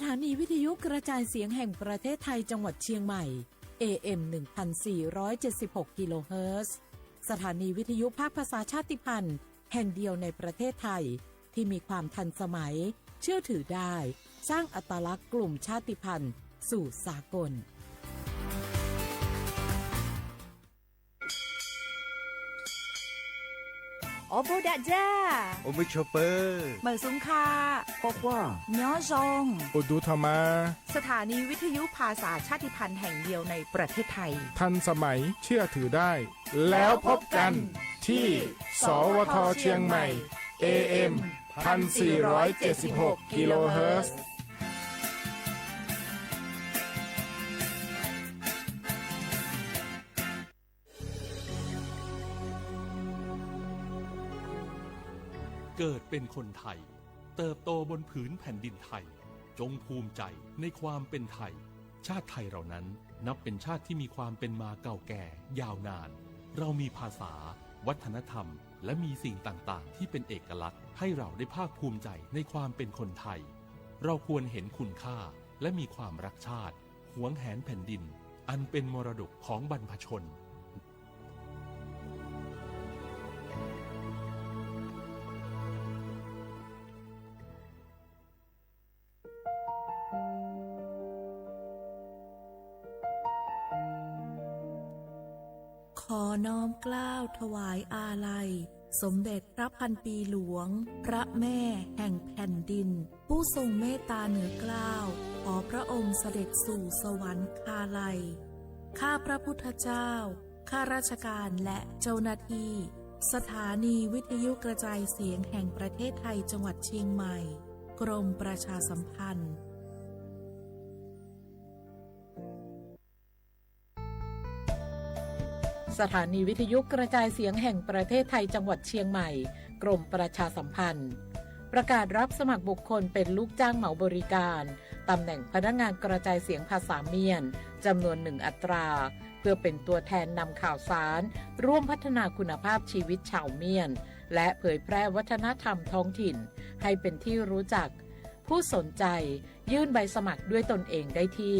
ถานีวิทยุกระจายเสียงแห่งประเทศไทยจังหวัดเชียงใหม่ AM 1476 กิโลเฮิรตซ์สถานีวิทยุภาคภาษาชาติพันธุ์แห่งเดียวในประเทศไทยที่มีความทันสมัยเชื่อถือได้สร้างอัตลักษณ์กลุ่มชาติพันธุ์สู่สากลโอโบดาจ้าโอมิชอปเปอร์เหมอซุงคาบอกว่าย้อซงอุดูธรรมาสถานีวิทยุภาษาชาติพันธุ์แห่งเดียวในประเทศไทยทันสมัยเชื่อถือได้แล้วพบกันที่สวทเชียงใหม่ AM 1476 กิโลเฮิรตซ์เกิดเป็นคนไทยเติบโตบนผืนแผ่นดินไทยจงภูมิใจในความเป็นไทยชาติไทยเรานั้นนับเป็นชาติที่มีความเป็นมาเก่าแก่ยาวนานเรามีภาษาวัฒนธรรมและมีสิ่งต่างๆที่เป็นเอกลักษณ์ให้เราได้ภาคภูมิใจในความเป็นคนไทยเราควรเห็นคุณค่าและมีความรักชาติหวงแหนแผ่นดินอันเป็นมรดกของบรรพชนขอน้อมเกล้าถวายอาลัยสมเด็จพระพันปีหลวงพระแม่แห่งแผ่นดินผู้ทรงเมตตาเหนือเกล้าขอพระองค์เสด็จสู่สวรรคาลัยข้าพระพุทธเจ้าข้าราชการและเจ้าหน้าที่สถานีวิทยุกระจายเสียงแห่งประเทศไทยจังหวัดเชียงใหม่กรมประชาสัมพันธ์สถานีวิทยุกระจายเสียงแห่งประเทศไทยจังหวัดเชียงใหม่กรมประชาสัมพันธ์ประกาศรับสมัครบุคคลเป็นลูกจ้างเหมาบริการตำแหน่งพนักงานกระจายเสียงภาษาเมียนจำนวน1 อัตราเพื่อเป็นตัวแทนนำข่าวสารร่วมพัฒนาคุณภาพชีวิตชาวเมียนและเผยแพร่วัฒนธรรมท้องถิ่นให้เป็นที่รู้จักผู้สนใจยื่นใบสมัครด้วยตนเองได้ที่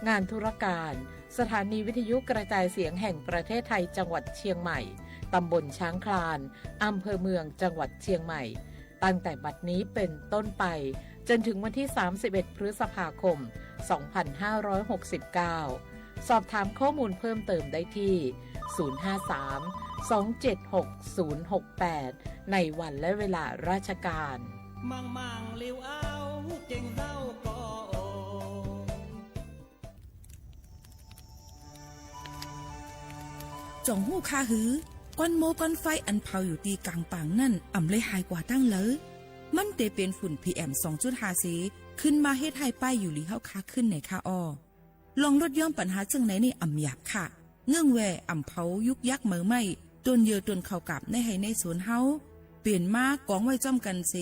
งานธุรการสถานีวิทยุกระจายเสียงแห่งประเทศไทยจังหวัดเชียงใหม่ตำบลช้างคลานอำเภอเมืองจังหวัดเชียงใหม่ตั้งแต่บัดนี้เป็นต้นไปจนถึงวันที่31พฤษภาคม2569สอบถามข้อมูลเพิ่มเติมได้ที่053-276-068ในวันและเวลาราชการมังเลี้ยวเอาเก่งเศร้าก็จ่องหู้คาหือก้อนโมก้อนไฟอันเผาอยู่ตีกลางป่างนั่นอ่ำเลยหายกว่าตั้งเลยมันเตเป็นฝุ่น PM 2.5 สีขึ้นมาเฮ็ดให้ป้ายอยู่ลีเฮาคาขึ้นในคาออลองลดย่อมปัญหาจังไหนในอ่ำหยาบค่ะเงื่องแวอ่ำเผายุกยักเหมือไม่ต้นเยือต้นเข้ากับในให้ในสวนเฮาเปลี่ยนมากองไว้จ้อมกันเส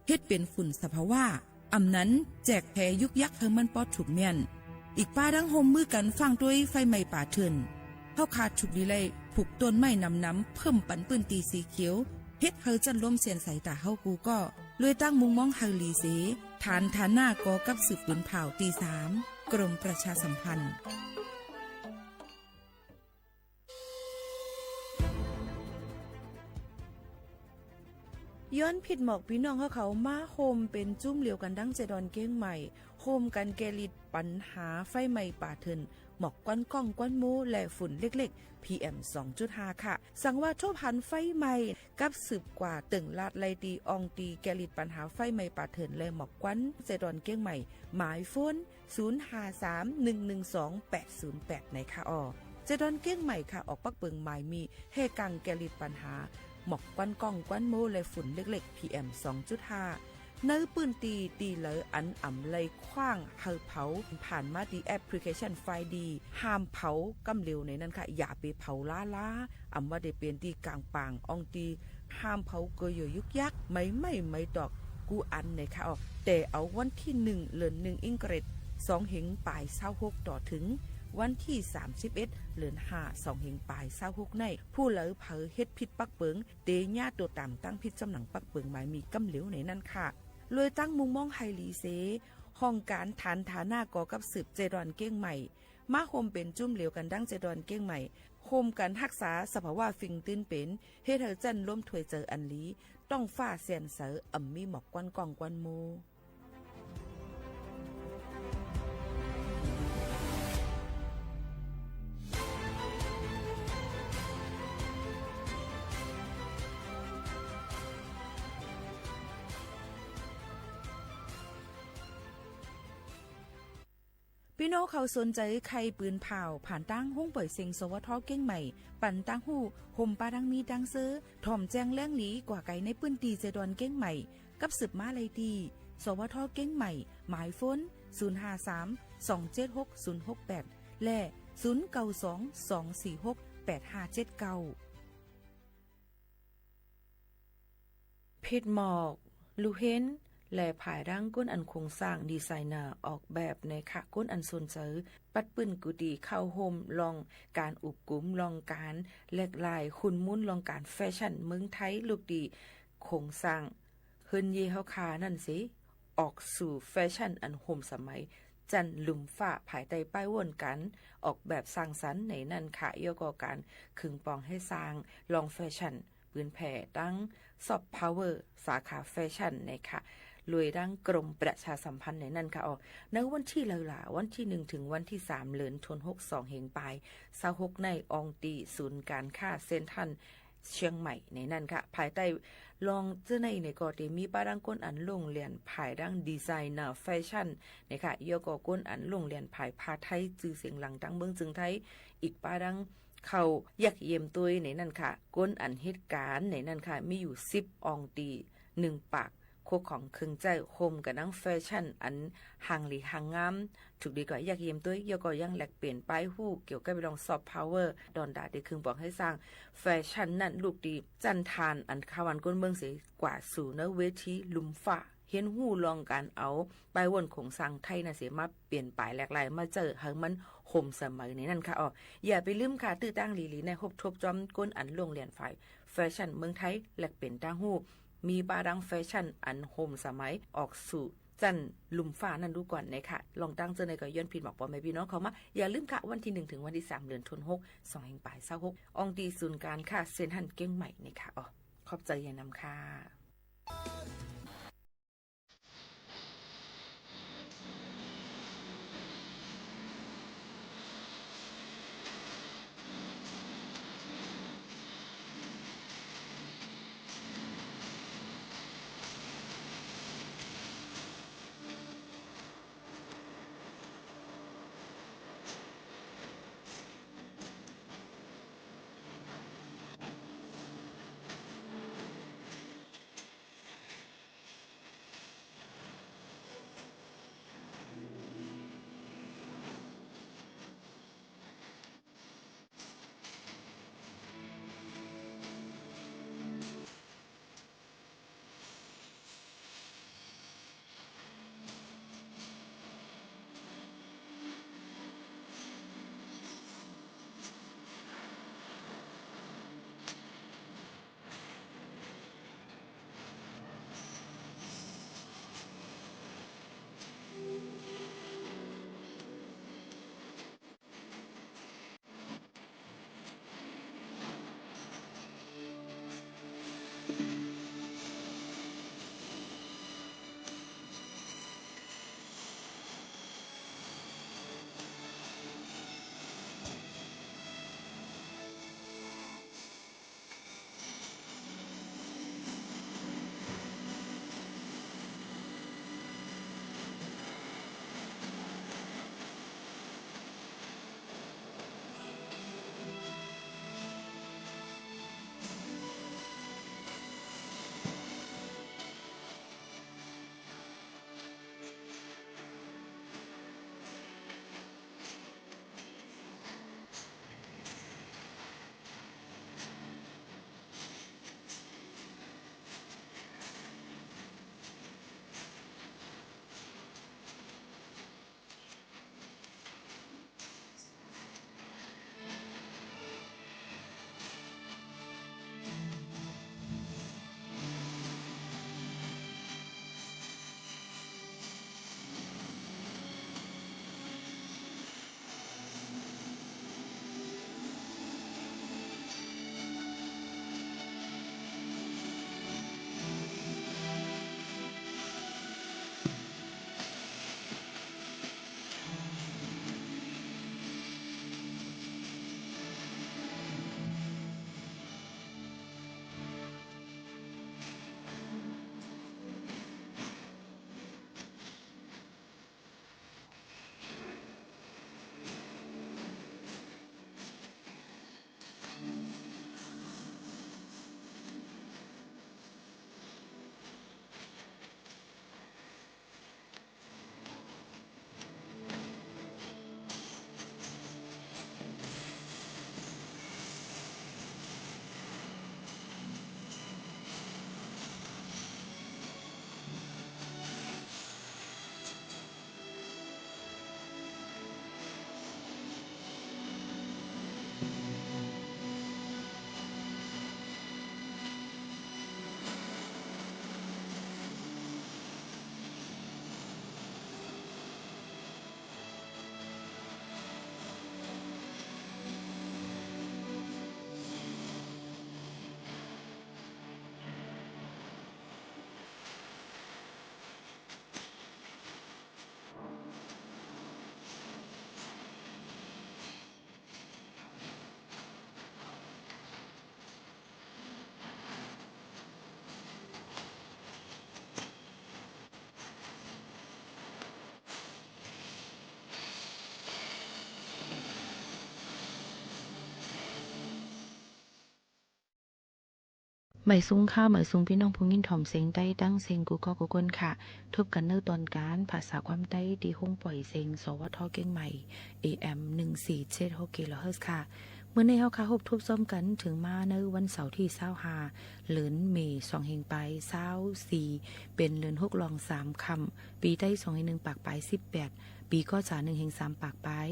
เฮ็ดเป็นฝุ่นสภาวะอ่ำนั้นแจกแพยุกยักเฮามันปอดถูกเมียนอีกป้าดังโฮมมือกันฟังด้วยไฟไหม้ป่าเถื่อนเฮาขาดฉุกดีเลยผูกต้นไม้น้ำเพิ่มปันปืนตีสีเขียวเฮ็ดเฮาจันล้มเสียนใส่ตาเฮากูก็เลยตั้งมุงมองเฮาลีเสฐานหน้ากอกับสืบปืนเผาตี3กรมประชาสัมพันธ์ย้อนผิดหมอกพี่น้องเขามาโฮมเป็นจุ้มเหลียวกันดั้งเจดอนเก้งใหม่โฮมกันแกลิดปัญหาไฟไหม้ป่าเถินหมอกก้อนก้องก้อนมูและฝุ่นเล็กๆ PM 2.5 ค่ะสั่งว่าทั่วพันไฟไหม้กับสืบกว่าตึงลาดไลตีอองตีแกลิดปัญหาไฟไหม้ป่าเถินและหมอกก้อนเจดอนเก้งใหม่หมายโฟน0531128808ในค่ะเจดอนเก้งใหม่ค่ะออกปักเปิงหมายมีเฮกังแกลิดปัญหาหมอกก้อนก้องก้อนโมและฝุ่นเล็กๆ PM 2.5 เนื้อปืนตีเหลออันอ่ำเลยคว้างเฮาเผาผ่านมาดีแอปพลิเคชันไฟดีห้ามเผากำเร็วในนั้นค่ะอย่าไปเผาล้าอ่ำว่าได้เป็นตีกลางปางอองตีห้ามเผาเกยยุกยักไม่ตอกกูอันในค่ะแต่เอาวันที่1เดือน1อิงเกรด2เหงปลาย26ต่อถึงวันที่31เดือน5 2เหงปลาย26ในผู้เหลอเผอเฮ็ดผิดปักเปิงเตญาตัวตามตั้งผิดจำหนังปักเปิงหมายมีกำเหลวในนั้นค่ะเลยตั้งมุงมองไฮลีเซ ห้องการฐานฐานาก่อกับสืบเจดอนเก้งใหม่มาโฮมเป็นจุ่มเหลวกันดั้งเจดอนเก้งใหม่โฮมกันรักษาสภาวะฟิงตื้นเป็นเฮ็ดให้จันล้มถวยเจออันลีต้องฟ้าเสียนเสออ่ำมีหมอกกวนกองกวนโมพี่น้องเขาสนใจใครปืนเผาผ่านตั้งห้องปล่อยเสียงสวทเก้งใหม่ปั่นตั้งหูห่มปาดังมีดังซื้อถ่อมแจ้งแล้งหลีกว่าไก่ในปืนตีเจดอนเก้งใหม่กับสืบมาเลยดีสวทเก้งใหม่หมายฝน053-276-068และ0922468579เพชรหมอกลูเห็นและผายร่างก้นอันโครงสร้างดีไซเนอร์ออกแบบในขะก้นอันสนเจอปัดปื้นกุดีเข้าโฮมลองการอุบกุมลองการแลกลายคุณมุ่นลองการแฟชั่นเมืองไทยลูกดีโครงสร้างเฮินเยเฮาคานั่นสิออกสู่แฟชั่นอันโฮมสมัยจันลุมฝ้าภายใต้ป้ายวนกันออกแบบสร้างสรรค์ในนั่นค่ะเกี่ยวกับการขึงปองให้สร้างลองแฟชั่นปืนแผ่ตั้งซอฟต์พาวเวอร์สาขาแฟชั่นในค่ะลุยดังกรมประชาสัมพันธ์ในนั่นค่ะในวันที่วันที่1ถึงวันที่3เดือนธันวาคม2เฮงปลาย26ในอองตีศูนย์การค้าเซ็นทรัลเชียงใหม่ในนั่นค่ะภายใต้ลองเจ้าในก็ได้มีป้าดังก้นอันลงเรียนภายดังดีไซเนอร์แฟชั่นนะคะเกี่ยวกับก้นอันลงเรียนภายผ้าไทยจื่อเสียงหลังดังเมืองจึงไทยอีกป้าดังเขายักเยี่ยมตัวในนั่นค่ะก้นอันเหตุการณ์ในนั่นค่ะมีอยู่10อองตี1ปากโคของครึ่งใจโฮมกับนังแฟชั่นอันห่างหลีห่างงามถูกดีกว่าอยากเยี่ยมตัวเกี่ยวก็ยังแหลกเปลี่ยนป้ายหู้เกี่ยวกับไปลองซอฟต์พาวเวอร์ดอนดาได้ครึ่งบอกให้สร้างแฟชั่นนั่นลูกดีจันทานอันคาวันก้นเมืองเสียกว่าสู่เนเวทีลุมฟ้าเห็นหู้ลองการเอาป้ายวนของสร้างไทยน่ะเสียมาเปลี่ยนป้ายแหลกหลายมาเจอให้มันโฮมสมัยนี้นั่นค่ะอย่าไปลืมค่ะตื้อตั้งหลีในฮบทบจอมก้นอันโรงเรียนฝ่ายแฟชั่นเมืองไทยแหลกเปลี่ยนตั้งหู้มีบาดังแฟชั่นอันโฮมสมัยออกสู่จันลุมฟ้านั่นดูก่อนนะคะลองตั้งเจอในก็ย้อนผิดบอกปอแม่พี่น้องเขามาอย่าลืมค่ะวันที่1ถึงวันที่3เดือนธันวาคม2แห่งปลาย26อองดีศูนย์การค่ะเซ็นทรัลเก้งใหม่นะคะขอบใจอย่านำค่ะ หมายซุ้งข้าวหมายซุ้งพี่น้องผู้ยินถ่อมเสียงใต้ตั้งเสียงกูก็กูกนค่ะทบกันเนื้อตอนการภาษาความใต้ดีห้องปล่อยเสียงสวทเก่งใหม่ AM 1476 กิโลเฮิรตซ์ค่ะเมื่อในเฮาค่ะฮบทบซ้อมกันถึงมาในวันเสาร์ที่25เดือนเมษายน2ไป24เป็นเดือน6รอง3ค่ำปีใต้2-1ปากปลาย18ปีก็จะ1-3ปากปลาย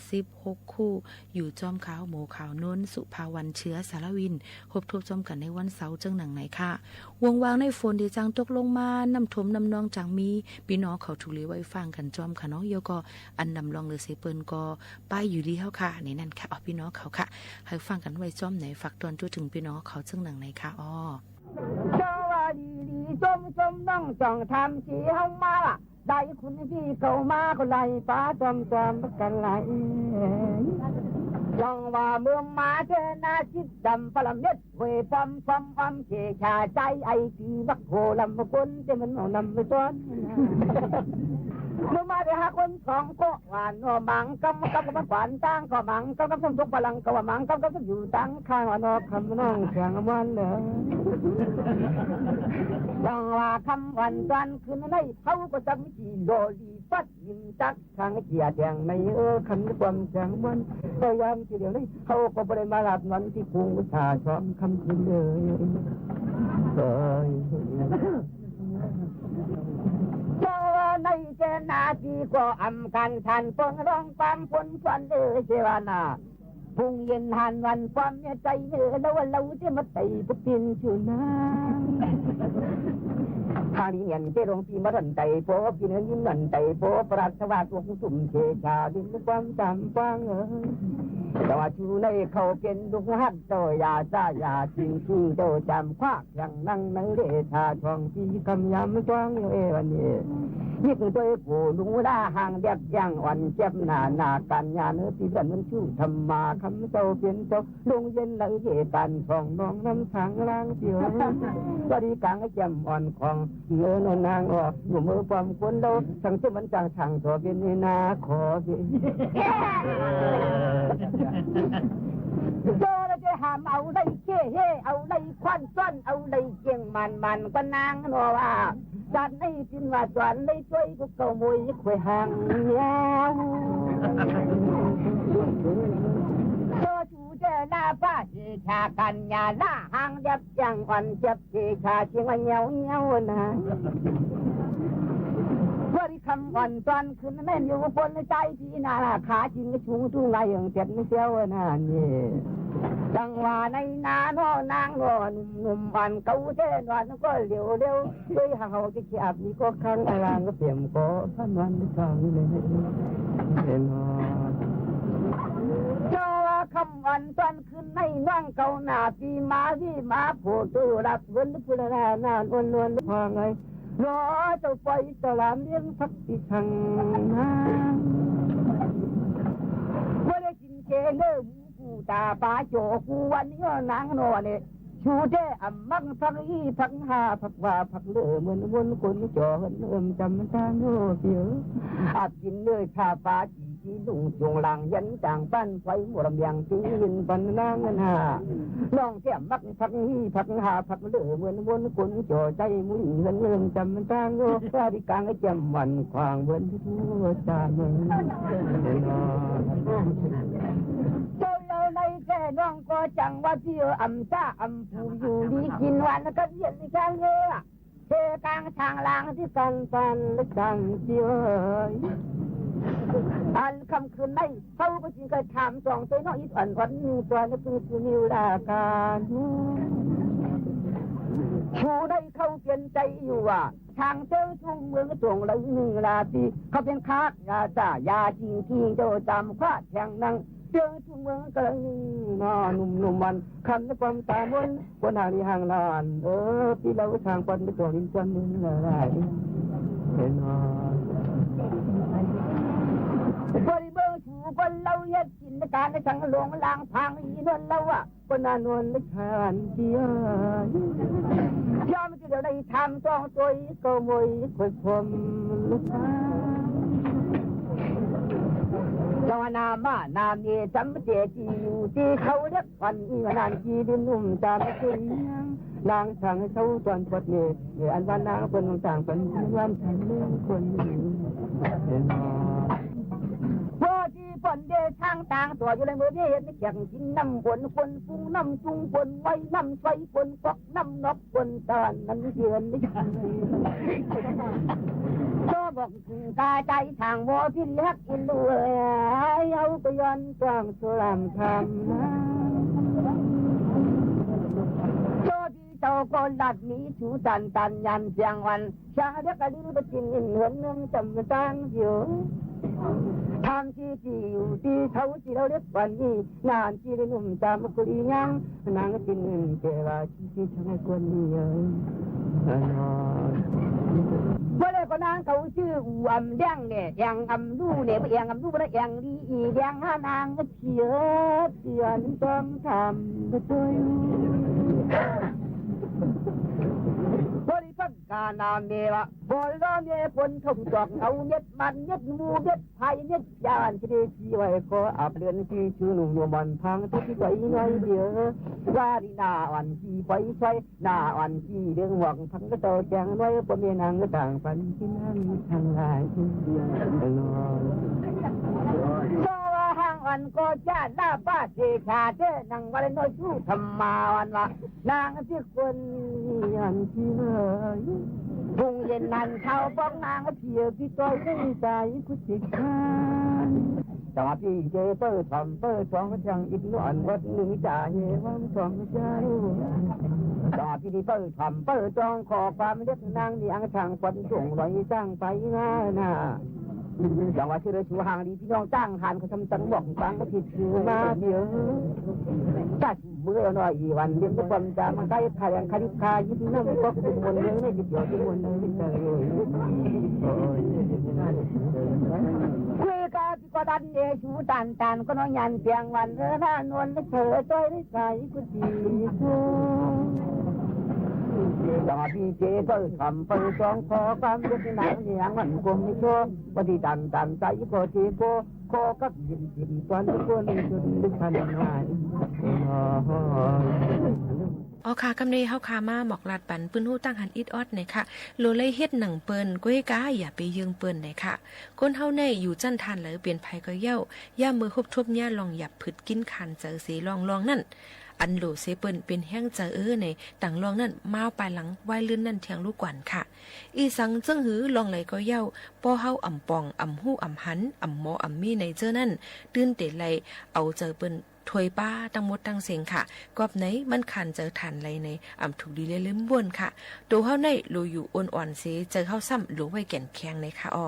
86คู่อยู่จอมขาวหมูขาวนวลสุภาวันเชื้อสารวินพบทบจอมกันในวันเสาร์จังหนังไหนค่ะวงวางในฝนที่จังตกลงมาน้ำท่วมน้ำนองจังมีพี่น้องเขาถูกเลี้ยไว้ฟังกันจอมค่ะเนาะเยก็อันนำลองเลยเสเปิ้นก็ป้ายอยู่ดีเฮาค่ะในนั้นค่ะเอาพี่น้องเขาค่ะให้ฟังกันไว้จอมไหนฝากตอนจุถึงพี่น้องเขาจังหนังไหนค่ะอ้อสวัสดีจมน้องจ้องทำสีเฮามาล่ะได้คุณพี่เข้ามาก็ไล่ป้าจอมกันไหลยังว่าเมืองมาเทนาจิตดำปลาเม็ดเวปั๊มเชชาใจไอปีบักโหลำคนจะมันเอานำไปต้นเมื่อมาได้หาคนสองก็หวานหัวมังกำมันขวานตั้งก็มังกำสมทุกพลังก็ว่ามังกำอยู่ตั้งข้างว่านอคำน้องเสียงมันเลยยังว่าคำวันจันคืนในเขาก็จำจีโดลีฟัดยิ้มจักทางเกียร์แดงไม่คันความเสียงมันพยายามทีเดียวนี้เขาก็บริมาลับนั้นที่พุงชาชอมคำคืนเลยเจ้าในเจนาทีก็อำกันทันปนร้องความฝนฟันเจวานาพุ่งเย็นหันวันความใจเนื้อแล้วเราจะมาไต่ปุ๊บปินชูนาทางนี้เงินเจรงปีมาดันไต่โป๊กินเงินยิ้มดันไต่โป๊ปราศว่าตัวกุศลเชชาดินความจำฟังแต่ว่าชูในเขาเป็นดุกหัดโตยาซายาจริงโตจำควักอย่างนั่งเดชาทองที่คำยำจ้องเอวันนี้ยิ่งตัวผู้ลุงล่าห่างเด็บย่างอ่อนเจ็บหนากันยาเนื้อที่ดันมันชูธรรมาคำเจ้าเป็นเจ้าลุงเย็นหลังเจตันฟองน้องน้ำทางล่างเสียวก็ดีกลางแจ่มอ่อนของเงินนางออกอยู่มือความคนเราสั่งเจ้ามันจางทางตัวเป็นนาขอสิโจเราจะหามเอาได้เช่เฮเอาได้ควันซ้อนเอาได้เก่งมันก็นางนัวว่าจัดให้จินว่าจวนได้ช่วยกูเก่ามวยคุยห่างยาวโจชูเจหน้าป้าเชชากันยาล่าห่างเด็บจังอ่อนเจ็บเชชาเชียงวันเหี่ยวนะว่าที่คำวันตอนคืนแม่อยู่บนใจที่นาขาจริงก็ชูตู้ไงอย่างเจ็บไม่เสียวนะนี่จังว่าในนาโนนางโนหนุ่มวันเก่าเส้นวันก็เร็วด้วยหางจะเขียบนี่ก็ข้างอะไรก็เปี่ยมก็พันวันทางนี้เลยเห็นเจ้าว่าคำวันตอนคืนในนั่งเก่าหน้าปีมาผู้ตู้รับเงินผู้ละนานวนพอไงรอเจ้าไปตลาดเลี้ยงสักทีทางน้ำว่าได้กินเจเนื้อผู้ตาปลาโจกูวันนี้นางนอนเนี่ยชูเจ้อำมังพักอีพักหาพักว่าพักเลือเหมือนวนคนจ่อเริ่มจำทางโน่เสียวอาบกินเนื้อชาปลาจีลุงจงหลังยันจางปั้นไฟหมดลำยังตีหินปันนางหาน้องแก้มมักพักอีพักหาพักเลือเหมือนวนคนจ่อใจมุ้ยเริ่มจำทางโน่ปาริกางไอ้จำวันควางเวินทั่วจานเมืองในแค่น้องก็จังว่าที่อำซ่าอำผูอยู่ดีกินวันก็เย็นแค่เยอะเทกลางทางลางที่กันและจังเจียอันคำคืนไม่เขาก็จริงเคยถามสองตัวน้อยอ่อนตัวนั่นคือนิวดาการชูได้เข้าเปลี่ยนใจอยู่ว่าทางเจ้าทุ่งเมืองส่งเลย1 ปีเขาเป็นคากยาจ่ายาจริงเจ้าจำคว้าแข่งนั่งเจ้าทุ่งเมืองกลางหนุ่มมันคำในความตามนคนหาที่ห่างลานพี่เราทางปันไปตัวลิ้นจวนมึงอะไรเห็นบริเวณชูคนเราเย็ดกินการในทางหลวงลางพังอีนวลเราอ่ะคนนานวลในชานเดียวยามที่เราได้ทำต้องตัวก็มวยคนพมลุกเจ้านาเมียจำเจจีอยู่ที่เขาเล็กวันอีนานจีดินนุ่มจำเสียง นางทางให้เขาตอนปวดเนี่ยอันวันนางคนต่างเป็นวันฉันไม่คนว่าที่ฝนเดช่างต่างตัวอยู่ในมือเห็นแข่งกินน้ำฝนฝนฟุ้งน้ำจุงฝนไว้น้ำไฟฝนกอกน้ำนกฝนตอนนั้นเยือนไม่ใช่ก็บอกกาใจทางวัวที่เลี้ยงอินด้วยเอาไปย้อนกลางสลามทำโจดีเจ้าคนดัดนี้ชูตันยันเสียงวันชาเด็กกระดิ่งไปกินเหมือนเนื่องจำตั้งอยู่ทำที่อยู่ที่เขาที่เราเรียกวันนี้นานที่ได้นุ่มตามกุลียังนางกินเงินเกว่าที่ทำให้คนนี้เมื่อไรก็นางเขาชื่ออำเลี้ยงเนี่ยยังอำดูเนี่ยไม่ยังอำดูไม่ยังดียังหานางก็เขียนต้องทำไปด้วยบริพันธ์การนามเมวะบริรอเมฝนทงจอกเอาเม็ดมันเม็ดมูเม็ดไผ่เม็ดยานที่ได้ที่ไว้ก็อับเรือนที่ชื่อหนุ่มโยมันพังที่ไว้น้อยเดียวว่าดีนาอ่อนที่ไฟไฟนาอ่อนที่เรื่องหวังพังก็โตแจงน้อยปนเมียนางก็ต่างฝันที่นั่นทางหลายที่เดียวห่างวันก็จะหน้าป้าเทชาเจ้นังวันน้อยชู้ทำมาวันละนางที่คนยันที่เลยพุงเย็นนันเท้าป้องนางเพียพี่ต้อยไม่ใจกุศิคานแต่ว่าพี่เจเปิดทำเปิดสองก็จังอินวันวัดหนึ่งจ่าเยวันสองก็จ่าแต่ว่าพี่เปิดทำเปิดจองขอความเล็กนางที่อังช่างคนส่งรอยจ้างไปง่ายนะอย่างว่าชื่อเรือชูห่างดีพี่น้องจ้างหันเขาทำตังบอกฟังก็ผิดชื่อมาเดียวจัดเบื่อหน่อยอีวันเรียนทุกวันจะมาใกล้ไทยอังคาริคายิบนั่งก็เป็นมวลเนื้อไม่จิบหยดเป็นมวลเนื้อไม่เจอคุยกันก็ดันเยชูตันก็น้องยันเพียงวันเรือหน้านวลและเธอจ้อยได้ใส่กุฏิแต่ว่าพี่เจก็ทำไปสองขอความเล็กหนังอย่างมันคงไม่ชั่วปฏิตันใจก็เจโก้โคกับยิ้มตอนทุกคนจนลึกพันหายอ๋อค่ะกำเนเฮาคามาหมอกลาดปันปื้นฮู้ตั้งหันอิดออดเนี่ยค่ะโลเลยเฮ็ดหนังเปิ้นก้อยกาอย่าไปยืงเปิ้นเนี่ยค่ะคนเฮาในอยู่จันทานเลยเปลี่ยนภัยก็เย้าย่ามือฮบทบเนี่ยลองหยับผึดกินคันเจอสีลองนั่นอันโหลเซเปิ้นเป็นแห้งเจอในต่างลองนั่นมาปลายหลังไว้ลื่นนั่นเทียงลูกกวนค่ะอีสังจึงหือลองไหลก็เย้าป้อเฮาอ่ำปองอ่ำหู้อ่ำหันอ่ำหมออ่ำมีในเจอนั่นตื่นเตะไหลเอาเจอเปิ้นถวยป้าตั้งหมดตั้งเสียงค่ะกอบไหนมันขันเจอทันไรในอ่ำถูกดีเลยลืมบ้วนค่ะตัวเฮาในโลอยู่อ่อนๆเสเจอเฮาซ้ำหลวงไว้แก่นแข็งในค่ะอ้อ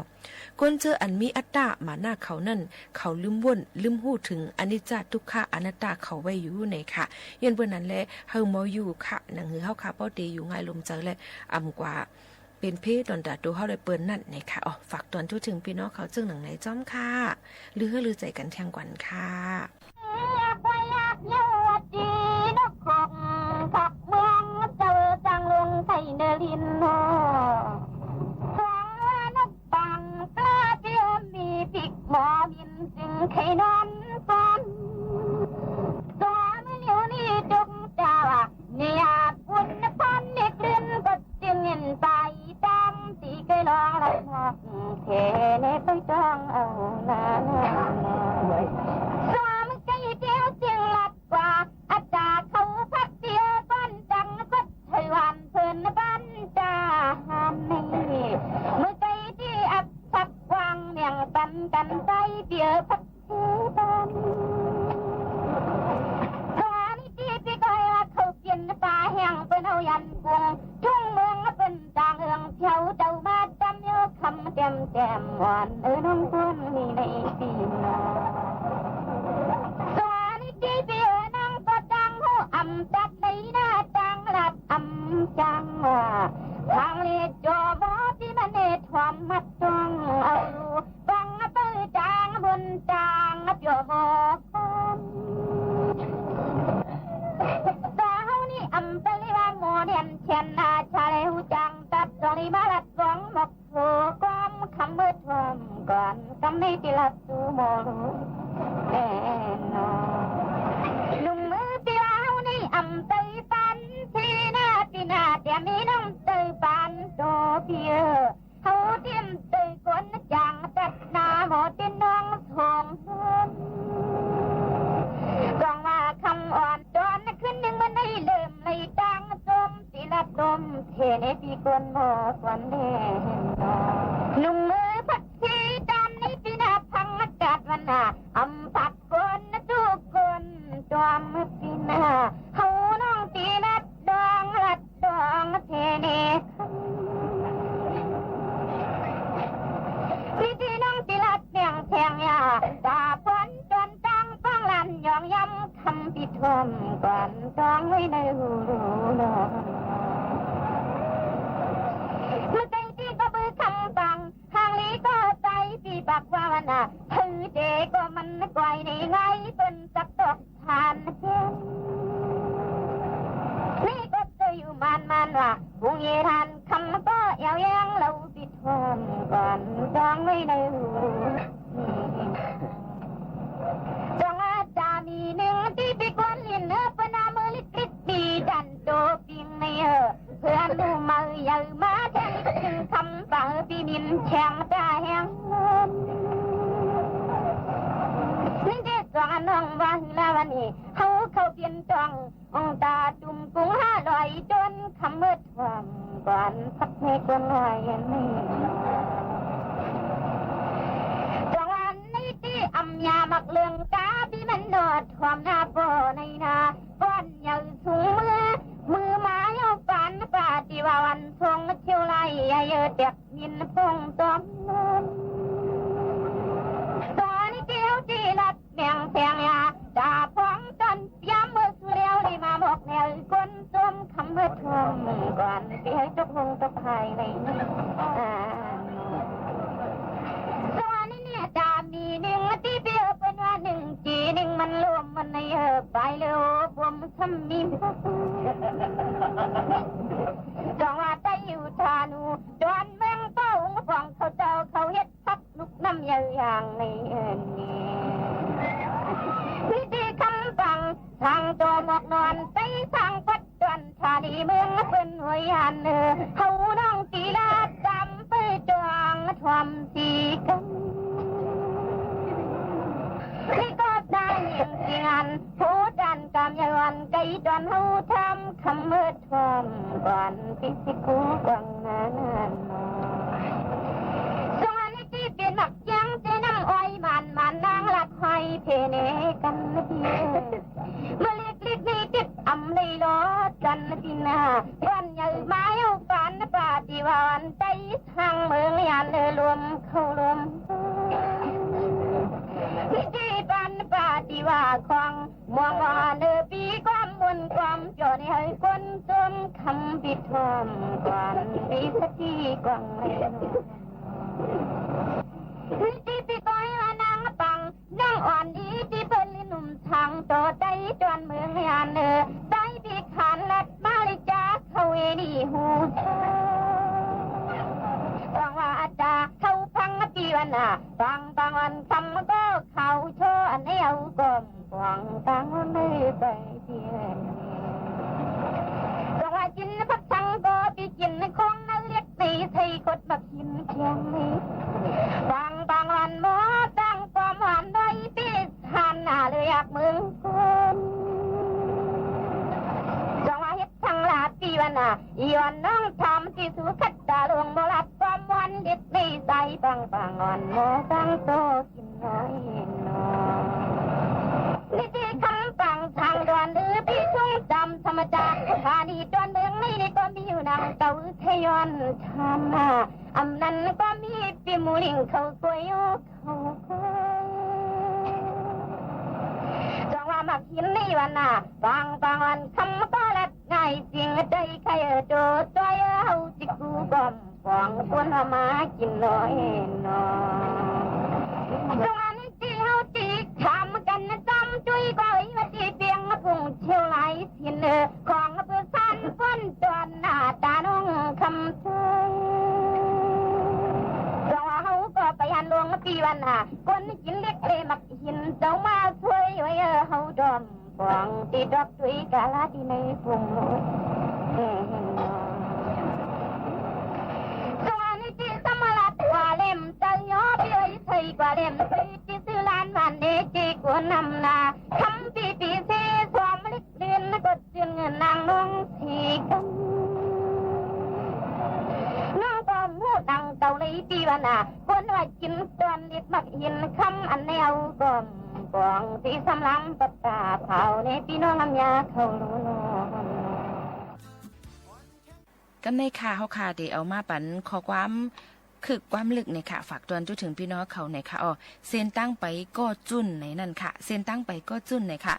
ก้นเจออันมีอัตตามาหน้าเขานั่นเขาลืมบ้วนลืมหู้ถึงอนิจจทุกขะอนัตตาเขาไว้อยู่ในค่ะยันเบิ่นนั้นแหละเฮาบ่อยู่ค่ะหนังหือเฮาค่ะป้อเตอยู่ง่ายลมเจอและอ่ำกว่าเป็นเพศตอนดาตัวเฮาได้เปิ้นนั่นในค่ะอ๋อฝากตอนทุกถึงพี่น้องเขาจึงหนังไหนจ้อมค่ะลือใจกันแทงกวันค่ะผักเมืองเจอจังลงไทยเดลินโนฟังนักปังกล้าเจียมมีปิกหมอบินจึงไข่นอนปอนตัวมือเหนียวนี่จงจ่าเนี่ยปุ่นพันเด็กเล่นก็จึงเงินไปตามตีไก่ลองไรหอกเทเนไปจ้องเอาหน้าสวมไก่เจียวจึงหลับกว่าอาจารย์เขาพักเดียวบ้านจังก็ไทยวันเพิ่นบ้านจ่าหันนี่เมื่อใจที่อับพักวางเมียงปันกันใจเดียวพักเชื่อบ้านสวามิที่พี่ก้อยเขาเปลี่ยนป่าแห้งเป็นเอายันกวงทุ่งเมืองเป็นจางเอืองเที่ยวเจ้ามาจำเยอะคำแจ่มหวานน้องคนนี่ในปีนาจัดในหน้าจังหลับจังทางเลี้ยจอบอที่มันเนตความมัดจ้องเอาฟังเปิดจางบนจางจอบอสาวนี่ไปเลยว่าโมเดนเชนนาชาเลหูจังตัดตรงนี้มาลัดสองหมกโผก้อมคำเบิดทวมก่อนกำนี้ที่ลัดตูโมลูแน่นอนลุงมือที่ว่านี่ไปปันที่หน้าเ ในปีกวนหมอกวันเด่นหนุ่มมือพัดชีดำในปีนาพังอากาศวันนาอำพัดคนทุกคนจอมปีนาเฮาน้องตีนัดดองลัดดองเทเนพี่ที่น้องตีลัดเมียงแทงยาตาฝนจนจังฟังลันยองย้ำคำปิดทมก่อนจองไว้ในหูนอนเมื่อใจที่ก็บือคำฟังทางนี้ก็ใจปีบักว่าวันน่ะถือเจก็มันกวายในไงเป็นสักตกทานเช่นนี่ก็จะอยู่มันว่าบุงเยทานคำก็เอวยังเราปิดทมก่อนจองไว้ในหูจงอาจามีหนึ่งที่ปีกวนลินปนามือลิกลิกดีดันโตปิงในเพื่อนดูมือใหญ่มาแทงจึงคำสั่งปีมินแช่งตาแห้งนี่เด็กจองน้องว่าฮิลาวันนี้เขาเปลี่ยนจององตาจุ่มกุ้ง500จนคำมืดความก่อนพักให้คนหายนี่อำยามักเลืองกาพี่มันนอดความหน้าโปในนาก้อนใหญ่สูงมือไม้เอาฝันป่าที่ว่าวันทรงเที่ยวไล่เยอะเด็กมินพงตอมตอนนี้เที่ยวที่ลัดแมงแพงยาจ่าพ้องจนย้ำเมื่อสุเลี้ยวได้มาบอกแนวคนจมคำเมื่อทมก่อนไปให้ตกลงตกภายในจามีหนึ่งที่เบี้ยเป็นว่าหนึ่งจีหนึ่งมันรวมมันในไปเร็วบวมซ้ำมีจองว่าใจอยู่ทานูจวนเมืองเต้าฝั่งเขาเจ้าเขาเฮ็ดพักลุกน้ำอย่างในนี้วิธีคำฟังทางตัวหมอกนอนไปทางปัดจวนชาดีเมืองเป็นหวยหันเขาน้องตีลาจำไปจวงทวมสีกันที่ก็ได้ยินเสียงผู้ดันกำยันไก่จวนเฮาทำคำมืดทวมก่อนปิสิกูกังนั้นส่วนที่เป็นหมักยังเจน้ำอ้อยมันนางลัดหอยเพเนกันทีเมื่อเล็กนี่ติดอำเลยรถกันทีนาวันใหญ่ไม้เอาฝันปาฏิวันใจทางเมืองยันรวมเข้ารวมที่ปันปาฏิว่าของมองว่าปีความมนความจอดให้คนจมคำปิดทอมก่อนปีสตีกวังเลยที่ปีก้อยว่านางปังนั่งอ่อนดีที่เปิ้นหนุ่มทางโตใจจวนเมืองยานใจปีขานลัดมาลิจาเขาเอดีหูฟังว่าอาจารย์เขาพังปีวันน่ะฟังบางวันคำก็เขาโชว์อันนี้เอากลมฟังตังไม่ไปเพียงจังว่ากินพักทังก็ปีกินคงนั่นเรียกตีไทยกดบักกินเพียงนี้ฟังบางวันหมอตั้งความหวานได้ปีหันหน้าเลยอยากมึงคนจังว่าเฮ็ดทางลาปีวันน่ะย้อนน้องทำที่สู่ขัดตาลงบ่หลับความวันเด็ดไม่ใส่บางอ่อนหมอตั้งโตกินน้อยน้อยนี่ที่คำฟังทางด่วนหรือพี่ช่วยจำธรรมจากคาดีจวนเมืองนี่ก็มีอยู่นางเต่าเทยอนทำมาอำนั้นก็มีปีมูลิงเขากวยเขาจังว่ามักหินนี่วันน่ะบางวันคำก็ลัดง่ายเสียงใจใครโจจอยเฮาจิกูกอมฟองคนมากินน้อยน้อยจังว่านี่ที่เฮาจิกทำกันจำจุยก้อยว่าที่เปียงพุ่งเชี่ยวไหลสินของเพื่อสันฝนจวนหน้าตาน้องคำเชยจังว่าเฮาก็ไปหันลวงปีวันน่ะคนกินเล็กเลยมักหินเจ้ามาช่วยไว้เฮาดอมฟองที่ดอกจุยกาลาที่ในพุ่งจังว่านี่ที่สมรัตกว่าเล่มใจย่อเบี้ยใส่กว่าเล่มที่ซื้อลานวันนี้จีกวนนำนาคำปีเสสวมลิกเดือนกดเงินนางน้องสีกัน วันน่ะคนว่ากินตอนนิดมักหินคำอันแนวก่อมปองสีสำลังปัตตาเผาในพี่น้องน้ำยาเขารู้นอนกันในข่าวเฮาค่ะเดี๋ยวเอามาปันขอความคือความลึกในค่ะฝากตอนจุถึงพี่น้องเขาในค่ะเส้นตั้งไปก็จุ่นในนั่นค่ะเส้นตั้งไปก็จุ่นในค่ะ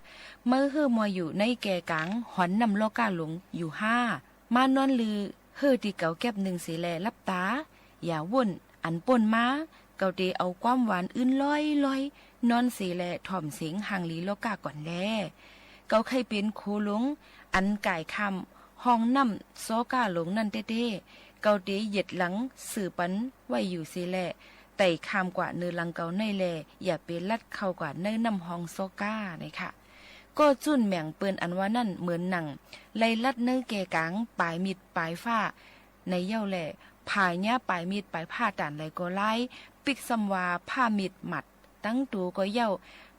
เมื่อฮื้อมัวอยู่ในแก่กังหอนนำโลกาหลงอยู่5มานอนลือฮื้อที่เก่าแก็บ1สีแลลับตาอย่าวุ่นอันป่นมาเกาเดเอาความหวานอื่นลอยนอนสีแลถ่อมเสียงห่างลีโลกาก่อนแลเกาใครเป็นโคหลงอันก่ายคำห้องน้ำโซกาหลงนั่นเต้เกาเดเหยียดหลังสื่อปันไว้อยู่สิแลไต่คามกว่าเนื้อลังเกาในแลอย่าไปลัดเข้ากว่าเนื้อน้ำห้องโซกาเลยค่ะก็จุ่นแหม่งเปิ้นอันว่านั่นเหมือนหนังไล่ลัดเนื้อแก่กลางปลายมิดปลายฝ้าในเย้าแลผายหญ้าปลายมิดปลายผ้าด่านไหลก็ไล่ปิกซำวาผ้ามิดหมัดตั้งตัวก็เย้า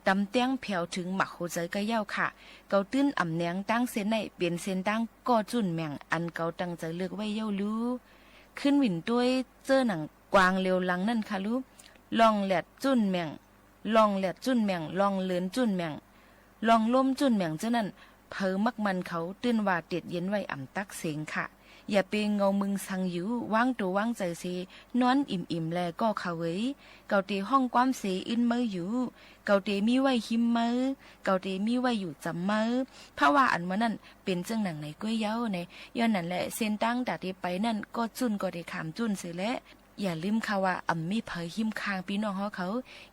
ดำเตียงแผ่วถึงหมักหัวใจก็เย้าค่ะเกาตื้นอ่ำแหนงตั้งเส้นในเปลี่ยนเส้นตั้งก็จุ่นแหม่งอันเกาตั้งใจเลือกไว้เย้ารู้ขึ้นหวินด้วยเจอหนังกวางเร็วลังนั่นค่ะรู้ลองแหลดจุ่นแหม่งลองแหลดจุ่นแหม่งลองเลือนจุ่นแหม่งลองล้มจุ่นแหม่งเจ้านั่นเพอมักมันเขาตื้นว่าเด็ดเย็นไว้อ่ำตักเสียงค่ะอย่าเป็นเงามึงสังอยู่ว่างตัวว่างใจสินอนอิ่มแลก็เขาเว้ยเกาเตห้องความเสอินมืออยู่เกาเตมีไว้หิมมือเกาเตมีไว้อยู่จำมือเพราะว่าอันว่านั่นเป็นจังหนังในก้วยเย้าในย้อนนั่นแหละเส้นตั้งดาที่ไปนั่นก็จุนก็ได้ขามจุนเสียแล้วอย่าลืมค่ะว่าอ่ำมีเผยหิมคางพี่น้องเขา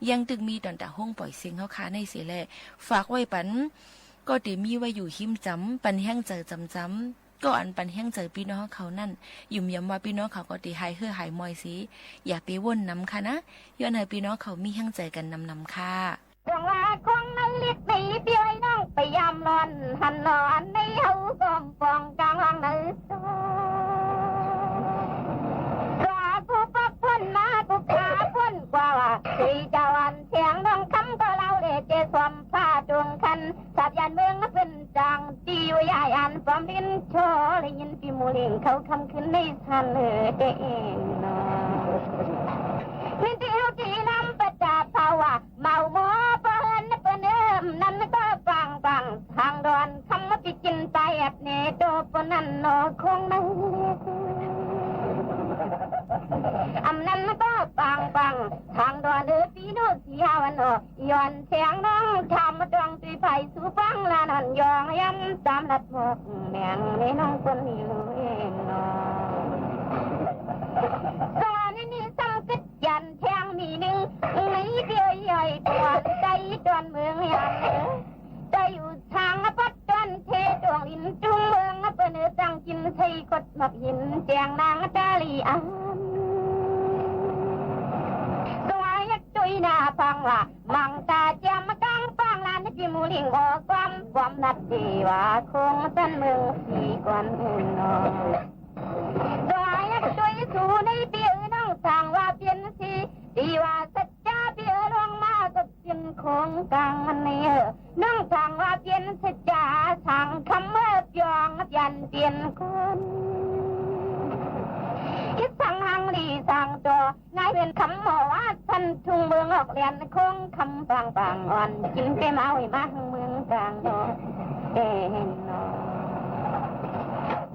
ยังตึกมีตอนแต่ห้องปล่อยเสียงเขาคาในเสียแหละฝากไว้ปันก็เตมีไว้อยู่หิมจำปันแห้งเจอจำก็อันปันแห้งเจอพี่น้องเขานั่นยุ่มย้ำว่าพี่น้องเขาก็ตีหายหายมอยสิอย่าไปว่นน้ำค่ะนะย้อนให้พี่น้องเขามีแห้งใจกันนำค่ะดวงว่าคงนั้นเล็กตีเปียน้องไปยามนอนหันนอนในเฮากอมปองกลางวังในซรอผู้ปักพ้นมาผู้ขาพ้นกว่าที่เจ้าอันเสียงน้องคำก็เล่าเด็ดเจสวมผ้าดวงคันสับยันเมืองเป็นจังตีอยู่ยายอันความดินโชเลยยินปีมูลิงเขาคำขึ้นในทันเด็กน้มินที่เฮาที่น้ำประจาภาวะเมาหมอเปิ้นนั่นก็ฟังทางดอนคำมาปิกินไปแอบเนโตปนั่นนอคงนั่งอำนั้นก็ฟังทางดอนปีโนเสียวันย้อนเสียงน้องทำมาตรงตุยไผ่สู่ฟังลานันยองย้ำตามลัดหมกแมงในน้องคนนี้รู้เองนอสวรรค์นี่สังกัดยันแทงมีหนึ่งในเดียวใหญ่ตัวใจดวนเมืองยันใจอยู่ทางปัดดวนเทดวงอินจุงเมืองเปิดจังกินใส่กดหมักหินแจงนางดาลีอันตัวยักษ์จุยหน้าฟังว่ามังตาเจียมกังฟังลานจิมูลิงออกความนัดดีว่าคงเป็นเมืองสีกวนนอตัวยักษ์จุยสู่ในเปียน้องสั่งว่าเปลี่ยนสีดีว่าสัจจะเปียลงมาก็เปลี่ยนคงกลางมันเนี่ยน้องสั่งว่าเปลี่ยนสัจจะสั่งคำเมื่อยองยันเปลี่ยนคนคิดสั่งหังลีสั่งตัวนายเป็นคำหมอว่าท่านทุ่งเมืองออกเรียนคงคำบางอ่อนกินไปเมาให้มาเมืองกลางนอนอ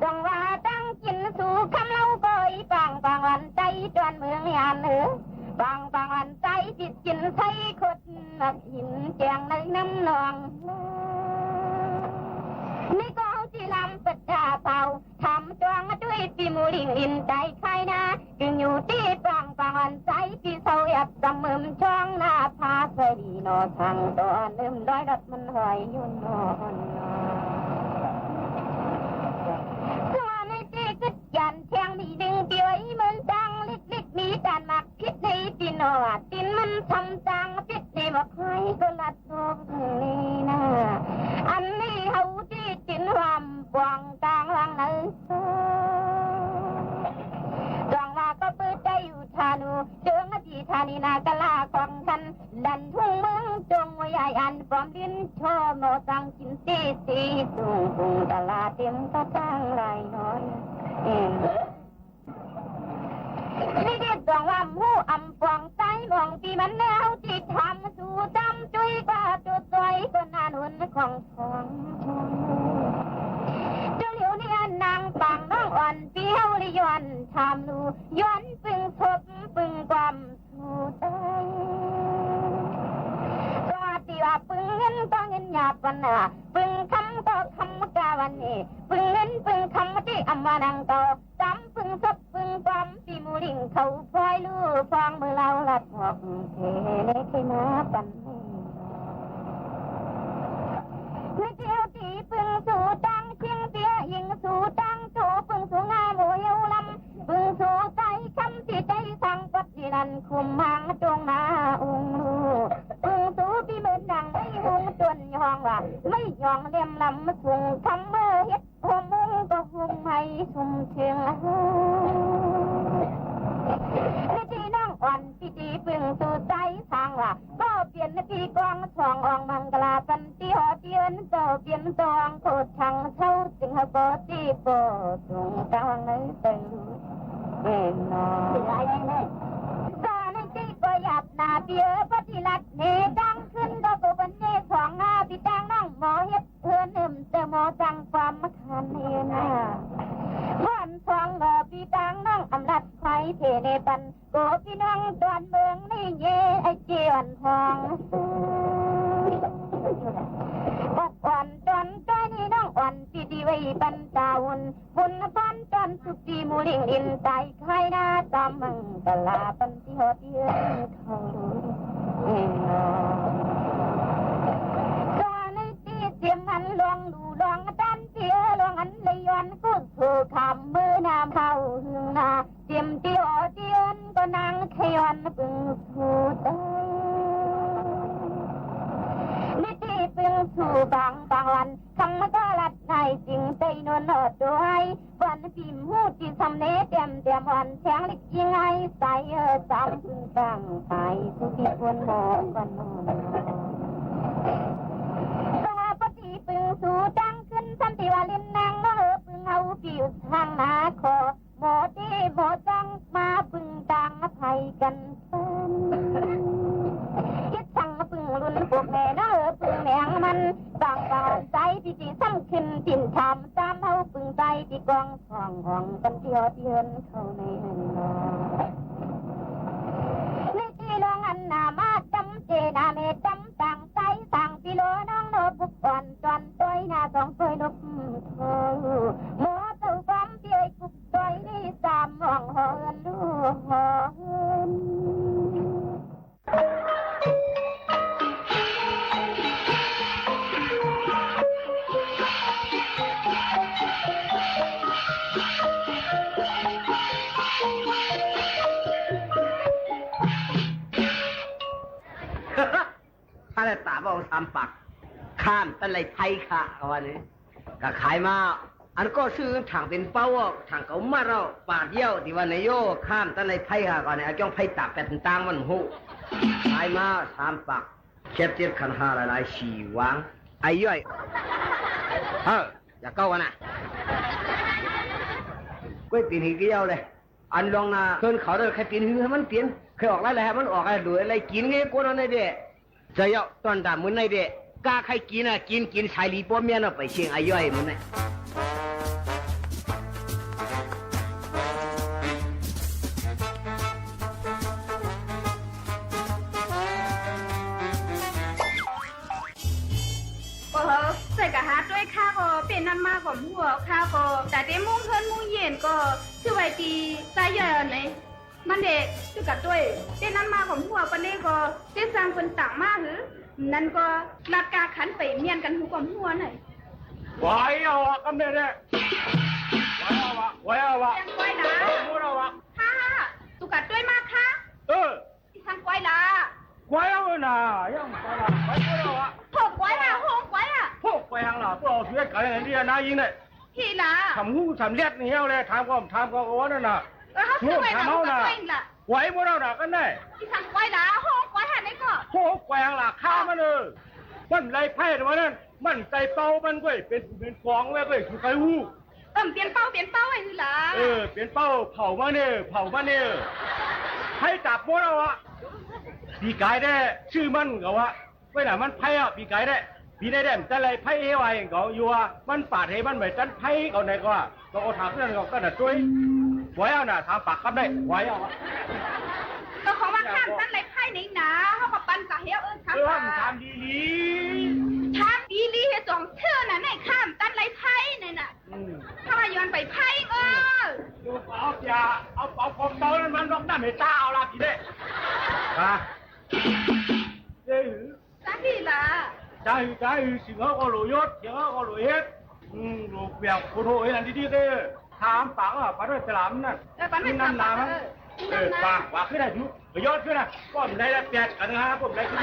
จังว่าตั้งกินสู่คำเล่าก็อีบางวันใจจวนเมืองยานบางวันใจจิตกินใส่ขดหนักหินแจงในน้ำนองนี่ก็เอาที่ลำปัดดาเป่าทำจวงด้วยปีมูลิงอินใจใครนะจึงอยู่ที่บางวันใจที่เศร้าแอบจำมือช่องหน้าพาใส่ดีนอทางตัวลืมด้อยรัดมันหอยยุ่นนอนยันแทงมีดึงเปียวเหมือนจังลิกมีการหมักพิษในปีนอดตินมันทำจังพิษในบอกให้ก็ลัดโลกนี่นะอันนี้เขาที่จินวามปวงกลางวังนั้นจังว่าก็เปิดใจอยู่ทานูเจืองที่ธานีนากะลาของฉันดันทุ่งเมืองจงวิญญาณปอมดินชอโมสังกินตีตุงตลาเต็มตะตั้งไหลนอน นี่เด็ดดวงว่าหูอำปองใจมองปีมันแนวจิตทำสู่จำจุยกว่าจุดสวยก็น่าหนุนของทองเจ้าเหลียวเนี่ยนางปังน้องอ่อนเปี้ยวลิยอนทำนูย้อนปึงทบปึงความสู่ใจตีว่าปึงเงินก็เงินหยาบวันน่ะปึงคำก็คำกาวันนี้ปึงเงินปึงคำที่อำมานังต่อจำปึงซบปึงความปีมูลิงเขาพลอยลู่ฟองมือเราลัดหอกเทในที่นาปันไม่เที่ยวตีปึงสู่ตังเชียงเตี้ยยิงสู่ตังโถปึงสู่งาโมเอวลำปึงสู่ใจคำที่ใจสั่งปัดจีรันคุมมังจงนาองค์ลูปึงสู่ปีเมือนดังไม่หงจนยองว่าไม่ยองเลี่ยมลำส่งคำเมื่อเฮ็ดหงมุงก็หงให้ชุ่มเชียงนี่ที่น้องอ่อนพี่ดีปึงสู่ใจทางว่าก็เปลี่ยนพี่กองช่องอองมังกลาปันตีหอเตียนเจ้าเปลี่ยนตองโคตรทางเช่าจึงหาปอตีปอส่งกลางในเต็งเอ็นนอตาในที่ก็หยับนาเบียปฏิลัดเนดังขึ้นก็กูบันเนของหน้าพี่ดังน้องหมอเฮ็ดเพื่อนเอ็มเจอหมอจังความมะขันเฮน่าวันทองพี่ดังน้องอำลัดไฟเทเนปันโกพี่น้องตอนเมืองนี่เย่ไอเจียนทองอ่อนจนใจนี่น้องอ่อนพี่ดีไว้ปันตาวุ่นบุญปันจนสุกีมูลิงดินใจใครหน้าจำมังกลาปันที่หอเตียนเขาตัวในตีเสียงมันลวงดูลวงดันเตียลวงอันเลยย้อนกูถูกคำมือน้ำเข้าหึงนาเตรียมตีหอเตียนก็นางขย้อนปึงถูใจนี่ที่ปึงสู่บางวันคำมันก็ลัดในจริงใจนวลหอดด้วยวันพิมพ์หูที่สำเนเตรียมวันแทงลิกยังไงใส่จำปึงตั้งไปสุขีควรหมอกันนอนตัวปฏิปึงสู่จังขึ้นสันติวาลินนางน้องปึงเอาผิวทางนาคอหมอที่หมอจังมาปึงตังไทยกันคิดสั่งปึงรุ่นพวกแม่น้องปึงแมงมันต่างก่อนใจพี่จีซ้ำขึ้นติ่นทำซ้ำเอาปึงใจที่กองห้องกันเที่ยวเทียนเข้าในนอนี่ที่ลองอันนามาจำเจนาเมจำต่างใจต่างพี่โลน้องโนบุกก่อนจอนต้อยนาสองต้อยนกเธอหมอเจ้าความเปียกุกต้อยนี่สามมองหอนลูกหอนถ้าได้ตาบอกทำปักข้ามตะไลไทยค่ะวันนี้ก็ขายมาอันก็ซื้อถังเป็นเป้าถังเขามาเราปาดเยี่ยวที่วันนี้โยข้ามตะไลไทยค่ะก่อนเนี่ยจ้องไผ่ตากเป็ดต่างมันหูขายมา3 ปักเช็ดเจ็ดขันห้าหลายสี่วางไอ้ย่อยอย่าเก้ากันนะก็ปีนหิเกี่ยวเลยอันลองนาเพิ่นเขาเลยใครปีนหิให้มันเปลี่ยนเคยออกอะไรให้มันออกอะไรดูอะไรกินไงกูนั่นไอ้เด็กจะเยาะตอนด่ามึงไอ้เด็กกล้าใครกินอ่ะกินชายลีป้อมเมียนเอาไปเชียงไอ้ย่อยมึงไงใส่กะฮาด้วยข้าก็เป็นน้ำมาของหัวข้าก็แต่เต้มุ่งเพิ่นมุ่งเย็นก็ชื่อไวตีใจเย็นไหนมันเด็กชื่อกับด้วยเต้น้ำมาของหัวปนนี้ก็เต้สร้างคนต่างมากหรือนั่นก็นัดกาขันไปเมียนกันหูกับหัวหน่อยไหวเอาอะกำเนิดเนี่ยไหวเอาอะยังก้อยละค่ะตุกัดด้วยมากค่ะที่ทางก้อยละไหวเอาน่ะยังไหวเอาอะหกก้อยละหกก้อยละพวกไปทางหล่ะพวกเราเสียกันอย่างนี้นะยิงเลยพี่ละทำหูทำเล็ดนี่เฮาเลยทำก็โอ้นั่นน่ะงูทำเฮาน่ะไหวหมดแล้วน่ะกันได้ที่ทางก้อยละหกก้อยหันได้ก็พวกไปทางหล่ะฆ่ามันเลยมันไรไพ่ตัวนั้นมันใจเป่ามันเว้ยเป็นฟองไว้เว้ยคือใครหู เปลี่ยนเป้าไอ้คือล่ะ เปลี่ยนเป้าเผามาเนี่ยให้จับพวกเราอะปีกายได้ชื่อมันก็ว่าเวลามันไพ่อะปีกายได้ปีได้แต่ไรไพ่เอวายก็อยู่ว่ามันปาดให้มันเหมือนจันไพ่ก็ไหนก็เราเอาถามเพื่อนก็น่ะช่วยไว้เอาน่ะถามปากคำได้ไว้เอา ก็ของว่าข้ามสั้นไรไพ่ไหนหนาเขาก็ปันกะเฮียครับ ทำดี ทามดีลีเฮสองเชื่อน่ะในข้ามตันไรไพ่นี่น่ะถ้ามาย้อนไปไพ่ดูเอาอย่าเอาเป่าผมเบาแล้วมันร้องน้ำให้ตาเอาละพี่เด้เฮ้ย สักทีล่ะ ได้สิงห์ก็หลุยศเสียงก็หลุยเฮ็ดหลุดเบียกคุณโหยนั่นดีๆเลยถามปากอ่ะปากด้วยสลามนั่นนั่นน้ำปากว่าขึ้นได้ยุยอดขึ้นนะก็ไม่ได้แปดกันนะครับผมได้ขึ้น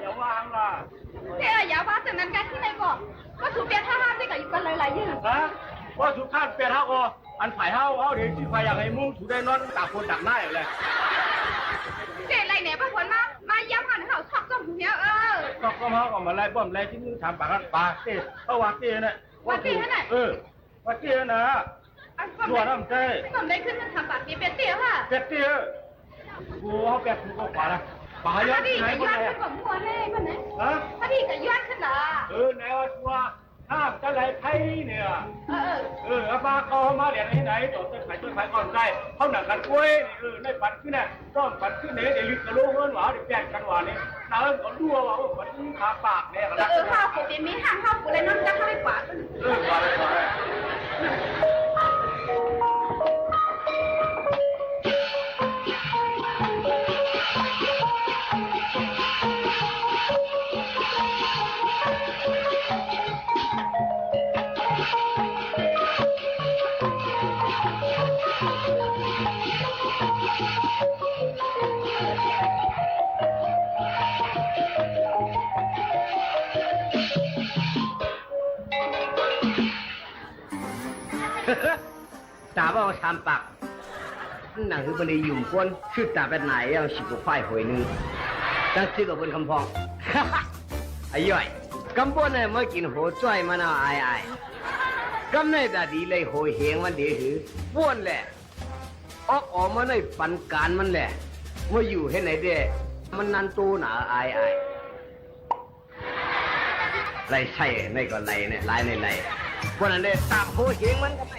อย่าว่างล่ะ เจ้าอย่าว่าแต่นั้นกันที่ไหนบอกก็ถูกเปลี่ยนท่าห้ามได้กับอยู่กันหลายๆยืนว่าทุกท่านเปลี่ยนเท่าก็อันฝ่ายเท่าเดี๋ยวที่ฝ่ายอย่างไรมุ่งถูได้นอนต่างคนต่างหน้าอย่างไรเจ้าไรเนี่ยบางคนมาย้ำกันเขาชอบจ้องหัวก็มาก็มาไล่ป้อมไล่ที่มึงทำปากกันปากเต้เอาวัดเต้น่ะวัดเต้น่ะวัดเต้น่ะตัวน้ำเต้ผมได้ขึ้นมาทำปากเปียเตี้ยค่ะเปียเตี้ยกูเอาแปดกูก็ขวาละป่ายอดไหนคนไหนผมหัวแน่คนไหนถ้าพี่กับยอดขึ้นละไหนว่าตัวห้ามจะไหลไพ่เนี่ยอาบ้าเขามาเดี๋ยวไหนตัวต้นไผ่ก่อนได้เขาหนักกันกล้วยในปัดขึ้นน่ะต้องปัดขึ้นเนี่ยเดี๋ยวลึกกระโลกเงินหวาเดี๋ยวแปดกันหวาเนี่ยน้าก็ดูว่ามันขาปากเนี่ยข้าวกูเป็นมีห้างข้าวกูเลยน้องจะเข้าไปกวาดกวาดตาว่าทำปากหนังคือบันไดยุ่งก้นชื่อตาเป็นไหนเอาสิบกว่าไฟหอยนึงตั้งชื่อกับบนคำพองไอ้ย่อยกำปนเนี่ยเมื่อกินหัวจ้อยมันเอาไอ้กำเนี่ยแต่ดีเลยหัวเหียงมันเดือดป้วนแหละออกมาในปันการมันแหละเมื่ออยู่ให้ไหนเด้มันนันตูหนาไอ้ไรใช่ในก็ไรเนี่ยไรในไรพวกนั้นเด้ตามหัวเหียงมันก็ไป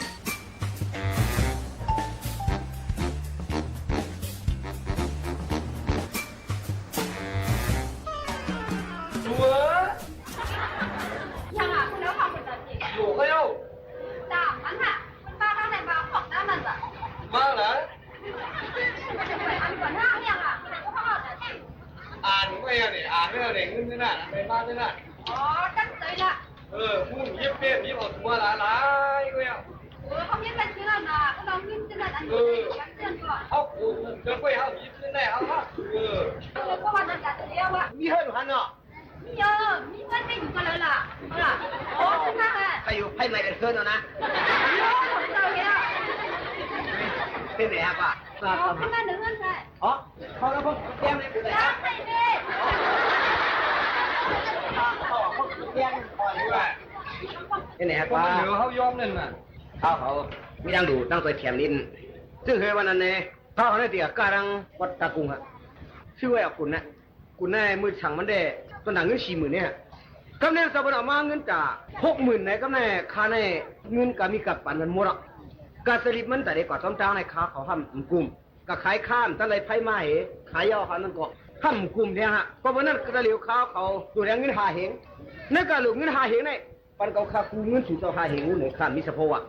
มุ่งยิบเปี้ยยิบออกตัวหลายก็ยังเขายิบเป็นชื่อนะเรายิบชื่ออันนี้เรื่องก่อนเขาปูจะไปเขายิบชื่อได้เขาก็ว่าจะเรียกว่ามีเฮือนหันเนาะมีเยอะมีเงินไม่อยู่กันเลยล่ะโอ้ขึ้นมาเลยไปอยู่ให้ไม่กันเฮือนเนาะนะเป็นไหนครับป่ะขึ้นมาหนึ่งเงินใช่อ๋อเขาแล้วพวกแก้มเลยเป็นไงใช่ดิเขาแก้มคอยด้วยเป็นไหนครับป่ะเหลือเขายอมนั่นน่ะเขาไม่ดังดูตั้งตัวแขมลิ้นซึ่งเคยวันนั้นเนี่ยเขาได้เตี่ยการังวัดตะกุงฮะชื่อว่าคุณนะคุณนายมือฉังมันได้ต้นหนังเงิน40,000เนี่ยกำเนิดสมุนออกมาเงินจ่า60,000ในกำเนิดค่าในเงินก็มีกับปันมันหมดอ่ะกาสลิปมันแต่เด็กกว่าซ้อมเจ้าในค้าเขาทำกลุ่มก็ขายข้ามตั้งไรไพ่ไม้ขายย่อเขานั่นก็ทำกลุ่มเนี่ยฮะเพราะวันนั้นกระเหลียวข้าวเขาตัวแรงเงินหาเหงนั่นก็หลุดเงินหาเหงในปันเขาค่าคูเงินถูกเจ้าหาเหงเหนือข้ามมิสโพะ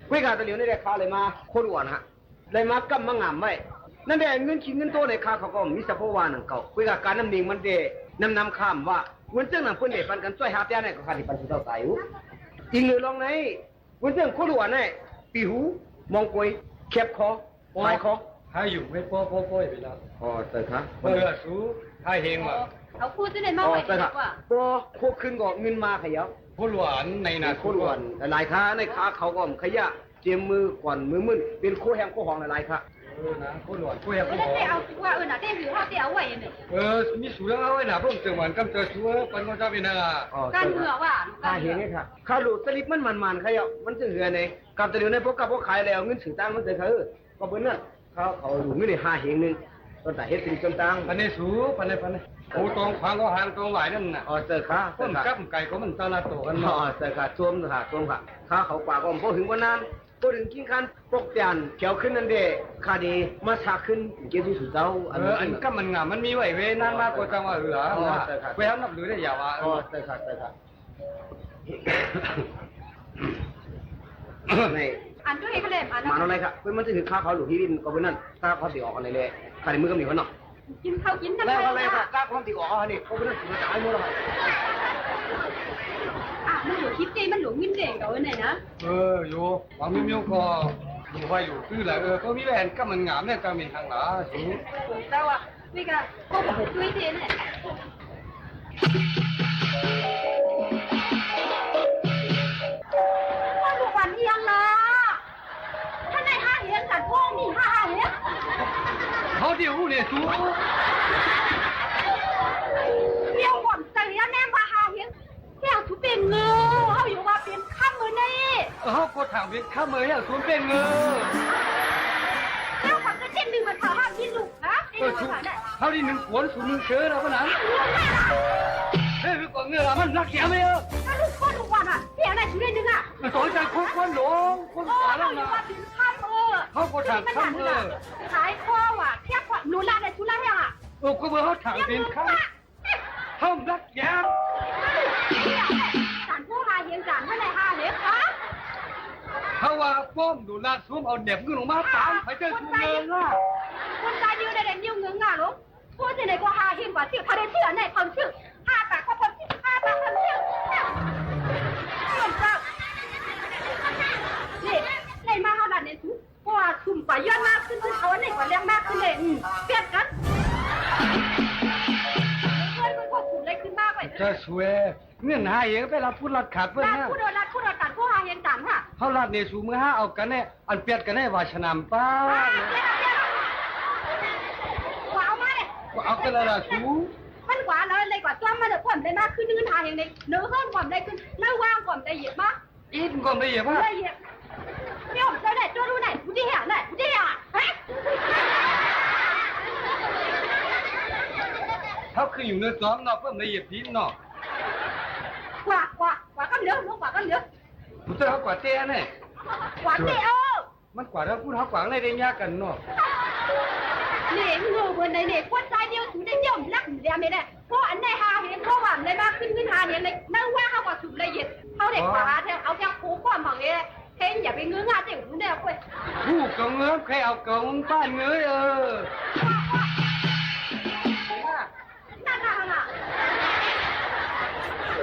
เวกาตะเหลียวในได้ค้าเลยมาโคตรหวานฮะเลยมากำมางามไว้นั่นได้เงินชิ้นเงินโตในค้าเขาก็มิสโพะวานังเก่าเวกาการน้ำนิ่งมันเดนำข้ามว่าวันเจ้าหนังเพื่อนเด็ปันกันช่วยหาเตี้ยในก็ขาดปันถูกเจ้าสายอยู่จริงหรือลองในวันเจ้าโคตรหวานในปีหูมองกวยเข็บคอหายคอถ้าอยู่ไม่ป้อไปแล้วเติร์ค่ะเปิดสู้ถ้าเฮงว่ะเขาพูดจะได้มากกว่าดีกว่าป้อโคขึ้นก็เงินมาขยับโคหวานในนาโคหวานหลายค้าในค้าเขาก็ขยะเจียมมือก่อนมือมึนเป็นโคแหงโคหองหลายค้า นะคนหลวงกูอยากกู ได้เอาว่าน่ะได้หือเฮาได้เอาไว้นี่ มีสูงเอาไว้นะพวกจังหวัดกำเจอชัวปันก็จะเป็นอะไร การเหือว่า ข้าเห็นไงค่ะข้าหลุดสลิปมันใครอ่ะมันจะเหือในกับตะเลียวในพวกกับพวกขายแล้วเงินถือตังมันเจอคือก็เบิ่นนั่นเขาหลุดเงินได้5เฮงนึงตอนแต่เฮ็ดสลิปจำตัง ปันในสูปันในโอ้ตรงควางก็หางตรงไหวนั่นน่ะ เจอค่ะ ต้นกับไก่ก็มันตลาดโตกัน เจอค่ะท่วมค่ะข้าเขากว่าก็พอถึงวันนั้นพอถึงกินคันปกเตียนเขียวขึ้นนั่นเด้ข้าดีมาฉากขึ้นเกี่ยวที่สุดเจ้า อันก็มันงามมันมีไหวเวนั่นมากกว่าจังหวะเหรอเวลานับหรือได้ยาวอ่ะ เจอค่ะใน อันจุ้ยเขาเล่นอัน มาอะไรครับเพื่อนมันจะถือข้าเขาหลุดที่ดินก็เพื่อนนั่นข้าเขาติออกกันเลยข้าในมือก็มีคนเนาะ กินข้าวกินกัน แล้วอะไรครับข้าเขาติออกกันนี่เขาเพื่อนถือจ่ายหมดแล้ว มันอยู่คิดเจมันหลงงินเด็กเอาไหนนะ อยู่บางมิวก็อยู่ว่าอยู่คือแหละก็มีแหวนก็มันงามเนี่ยก็มีทางหลาสูง แต่ว่านี่ก็ก็บอกจุ้ยเจเนี่ยว่าทุกวันเที่ยงละถ้าในห้าเลี้ยงกันพ่อมีห้าเลี้ยง เขาเดี๋ยวเนี่ยสูง เลี้ยงก่อนแต่เลี้ยงแม่มาห้าเลี้ยงแก้วทุเป็นเงือเขาอยู่ว่าเป็นข้ามมือนี่ เขาก็ถามเป็นข้ามือเนี่ยสูงเป็นเงอ แก้วความจะเช่นดึงมาเถอะห้ามกินลูกนะไอ้ดูมาได้ เขาที่หนึ่งขวนสูงหนึ่งเชื้อแล้วก็นั้นเฮ้ยก่อนเงือมันรักแกไหมเออ ถ้าลูกคนทุกวันอ่ะเสียอะไรชุดนึงอ่ะ สอนใจคนหลวงคนขวาแล้ว อยู่ นะ ว่าเป็นข้ามมือขายข้อว่ะเทียบว่าหนูรักในชุดละเนี่ยอ่ะ ก็เมื่อเขาถามเป็นข้าเขารักแก จานผู้หาเย็นจานเท่าไหร่ห้าเล็กคะ เขาว่าป้อมดูลาดซุ้มเอาเด็บเงินออกมาตามไปเจอทุนเงินล่ะ คนตายนิ้วได้นิ้วเงื้อง่าลูกพูดที่ไหนก็หาเห็นกว่าชื่อพาได้ชื่อไหนคนชื่อห้าปากก็คนชื่อห้าปากคนชื่อเหมือนกับนี่ในมาเท่านั้นเนี่ยทุกเพราะว่าซุ่มไปย้อนมากขึ้นเอาไหนกว่าแรงมากขึ้นเลยเปลี่ยนกันเพื่อนมันก็ถูกเลยขึ้นมากไป จะสวยเงื่อนหาเองไปรับพูดรัดขาดเพื่อน รัด นะ ผู้โดนรัดผู้โดนตัดผู้หาเย็นจานค่ะ เขารัดเนี่ยสูมือห้าเอากันแน่อันเปียดกันแน่ว่าชนามป้า กว่าเอามาเลย เอากันแล้วล่ะสู มันกว่าเลยกว่าจ้อมมาเดี๋ยวความได้มากขึ้นนึกทางอย่างนี้เนื้อเพิ่มความได้ขึ้นเนื้อว่างความได้เหยียบมาก อีกก่อนได้เหยียบป่ะ ได้เหยียบเดี๋ยวเจ้าไหนตัวรู้ไหนผู้ที่เหี้ยไหนผู้ที่เหี้ยเฮ้ย เขาคืออยู่ในซ้อมเนาะเพิ่มได้เหยียบทีเนาะ กว่าก็เหลือลูกกว่าก็เหลือ ผู้เจ้าเขากว่าเต้เนี่ย กว่าเตี้ย มันกว่าแล้วพูดเขากว่าอะไรได้ยากกันเนาะ เหน่เงือบนในเหน่ควใจเดียวถูได้เดี่ยวรักเดียวไม่ได้เพราะอันในหาเห็นเพราะว่าในมากขึ้นหาเนี่ยเลยนั่งว่าเขากว่าถูละเอียดเขาเด็กกว่าเท่าเอาแค่คูความหวังเนี่ยเห็นอย่าไปเงื้อง่าเด็กรู้แน่เว้ย ผู้กองเงื้อใครเอากองบ้านเงื้อนั่นน่ะ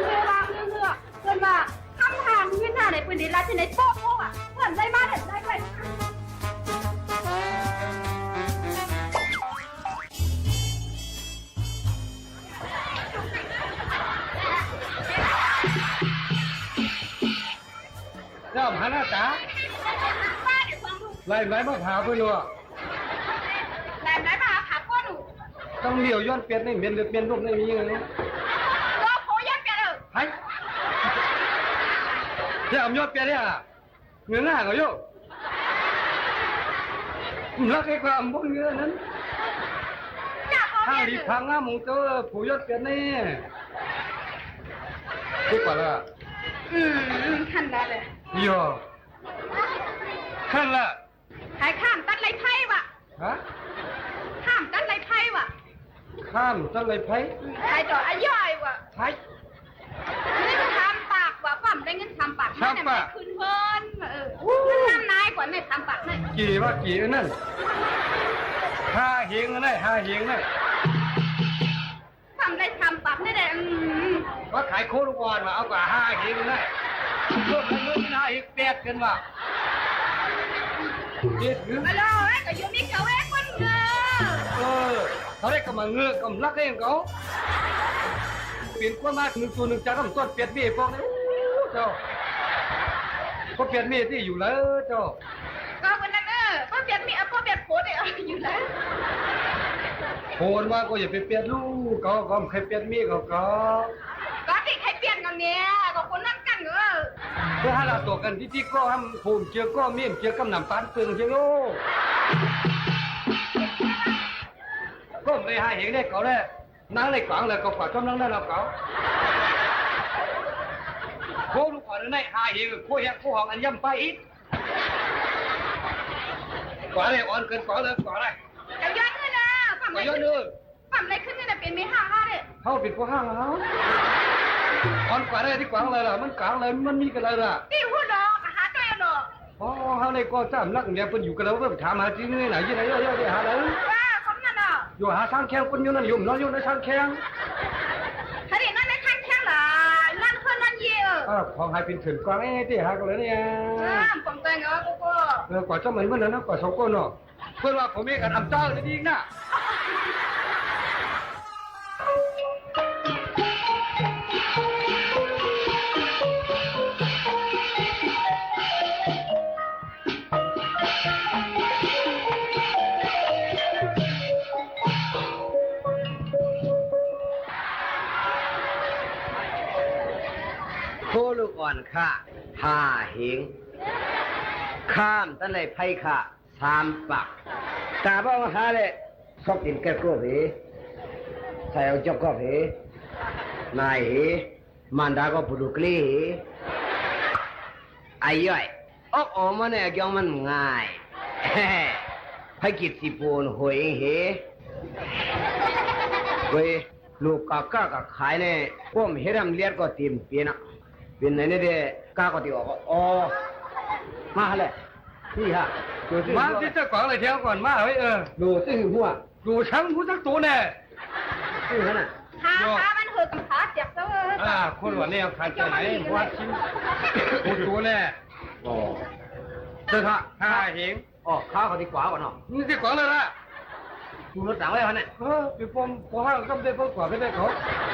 เงือเกินว่าคำถามเงินหน้าในปืนดีรัฐที่ในโต๊ะอ่ะเพื่อนได้มาได้ไป เจ้าหาหน้าตาไล่มาผาเพื่อนวะ แหลมไหนมาขาก้นหนู ต้องเลี้ยวย้อนเปลี่ยนในเมียนหรือเปลี่ยนรูปในมีอย่างนี้ ตัวโผล่ยัดกันเออ ไอ้เจ้าย้อนเปลี่ยนเนี่ยเงินหน้าเขาโย่รักไอ้ความบนเงินนั้นถ้าดีทางงามของเจ้าผู้ย้อนเปลี่ยนนี่ดีกว่าละ ขันละเลย โย่ขั้นละ หายข้ามตัดไรไพ่วะ ฮะ ข้ามตัดไรไพ่วะ ข้ามต้นไรไผ่ หายต่ออาย่อยวะ ไผ่ เงินทำปากวะความได้เงินทำปากไม่ได้ไม่คืนเพิ่นเงินทำนายกว่าไม่ทำปากนั่น กี่ว่ากี่นั่นห้าเฮงนั่นห้าเฮงนั่น ทำได้ทำปากไม่ได้ ว่าขายโคตรวอนมาเอากว่าห้าเฮงนั่นเพิ่มเงินห้าเฮงแปดกันว่ะเจ็ดหรือ มาเลยก็อยู่มีเกาเอ้คนเงือ เขาได้กำลังเงือกำลักเองเขาเปลี่ยนกว่ามาหนึ่งตัวหนึ่งจากน้ำต้นเปลี่ยนมีพวกนี้เจ้าเขาเปลี่ยนมีที่อยู่แล้วเจ้า ก็คนนั้นเออเพื่อเปลี่ยนมีเพื่อเปลี่ยนโผ ป๊ดอยู่แล้ว โคนว่าก็อย่าไปเปลี่ยนลูกก็ใครเปลี่ยนมีก็ ก็ติใครเปลี่ยนกันเนี่ยก็คนนั่นกันเพื่อให้เราตัวกันที่ก็ทำภูมิเจือก็มีเจือกำนำปานเปลืองเชียงโลก็เลยให้เห็นได้เขาแล้นั่งในกลางเลยก็กว่าชอบนั่งได้เราเขาโคลูกก่อนในหาเห็นโคแยกโคหองอันย่ำไปอีกกว่าเลยอ่อนเกินกว่าเลยกว่าเลย จะย้อนเลยนะฝั่งไหนขึ้นเนี่ยเป็นไม่ห่างเลย เขาปิดผู้ห้างแล้วอ่อนกว่าได้ที่กลางเลยล่ะมันกลางเลยมันมีกันเลยล่ะ ตีหัวดอกหาตัวดอก อ๋อเขาในก็จำนักเนี่ยเป็นอยู่กันแล้วเพิ่มถามหาจริงเลยไหนยี่ไหนเยอะๆหาเลย ว่าคนนั้นอ่ะ อยู่หาทางแข้งคนอยู่นั่นอยู่นอนอยู่ในทางแข้ง ถ้าเด็กนั่นไม่ทันแข้งหรอนั่นคนนั่นเยี่ย ของหายเป็นถึงกลางที่หากันเลยเนี่ย ผมแต่งกู กว่าจะเหมือนนั้นนะกว่าสองคนเนาะเพื่อนว่าผมมีการทำเจ้าจริงนะโคลูกอ่อนค่ะห้าเหงข้ามตั้งเลยไพ่ค่ะสามปักตาบ้องหาเลยชอบกินแก้วกล้วยเหใส่เอาจอกก็เหนายเหมันดาก็ปุรุกลีเหไอ้ย่อยออกมาเนี่ยยังมันง่ายไพ่กิดสิปูนหวยเหเว้ยลูกกากาขายเนี่ยพวกเฮรัมเลียดก็ตีมเปียนะเป็นไหนเนี่ยกาก็ตีออกอ๋อมาเลยนี่ฮะมาที่เจ้าของเลยเที่ยวก่อนมาเฮ้ยดูซื่อหัวดูช่างผู้สักตัวแน่ ซื่อขนาดขามันหืดขาเจ็บซะคนวันนี้เอาขาดใจไหนวัดชิ้นผู้ตัวแน่อ๋อเจ้าค่ะข้าเห็นอ๋อข้าเขาดีกว่าก่อนเนาะนี่ที่กว่าเลยล่ะดูรถถังไว้เขาเนี่ยพี่ปมพอห้างก็ได้เพิ่มกว่าไม่ได้เขา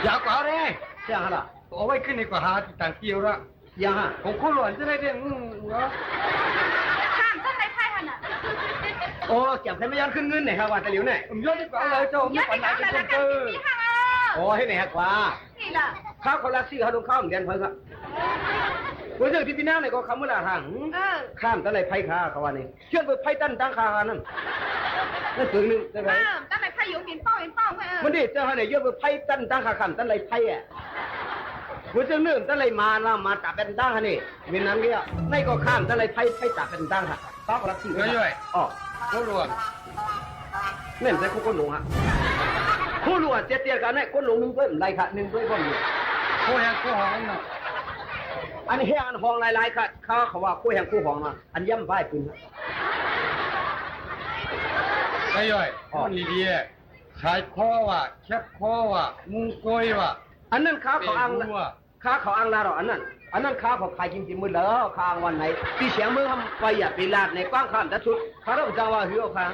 อยากกว่าเลยเสียงอะไรเอาไว้ขึ้นในกว่าหาต่างเกี่ยวละยังฮะผมคนหลวนจะได้เรื่องเนาะข้ามต้นไม้ไผ่หันอ่ะโอ้จับใครไม่ย้อนขึ้นเงินไหนครับว่าตะหลิวเนี่ยย้อนดีกว่าเลยเจ้าไม่ปัญหาเป็นคนเจอโอ้ให้ไหนฮะกว่านี่ล่ะข้าวเขาลักซี่เขาต้องข้าวเหมือนกันเพิ่งครับวันเรื่องที่พี่น้าเนี่ยก็คำว่าทางข้ามตั้งเลยไพ่ข้าเขาว่านี่เชื่อมไปไพ่ตั้นตั้งข้านั่นตึงหนึ่งใช่ไหมตั้งไม้ไผ่อยู่เป็นเป้ามันดิเจ้าเนี่ยเยอะไปไพ่ตั้นตั้งข้าข้ามตั้งเลยไพ่อ่ะวันเรื่องตั้งเลยมาตัดเป็นตั้งนี่เวียนนั้นก็ไม่ก็ข้ามตั้งเลยไพ่ตัดเป็นตั้งค่ะข้าวเขาลักซี่อ๋อคนหลวนเนี่ยใช่คนหลงฮะผู้หลวงเตี้ยๆกันเนี่ยคนหลงหนึ่งด้วยไรค่ะหนึ่งด้วยก็มีคู่แห่งคู่หองนั่นน่ะอันแห้งอันหองหลายๆค่ะเขาว่าคู่แห่งคู่หองมาอันย่ำใบปืนไอ้ย่อยคนดีๆชายคอว่ะแคบคอว่ะมุงกล้วยว่ะอันนั้นข้าเขาอังข้าเขาอังลาหรออันนั้นข้าเขาขายกินมือแล้วข้าวันไหนปีเสียงมือทำไปอย่าปีลาดในกว้างข้ามแต่ชุดข้าเราจะว่าหิวข้าง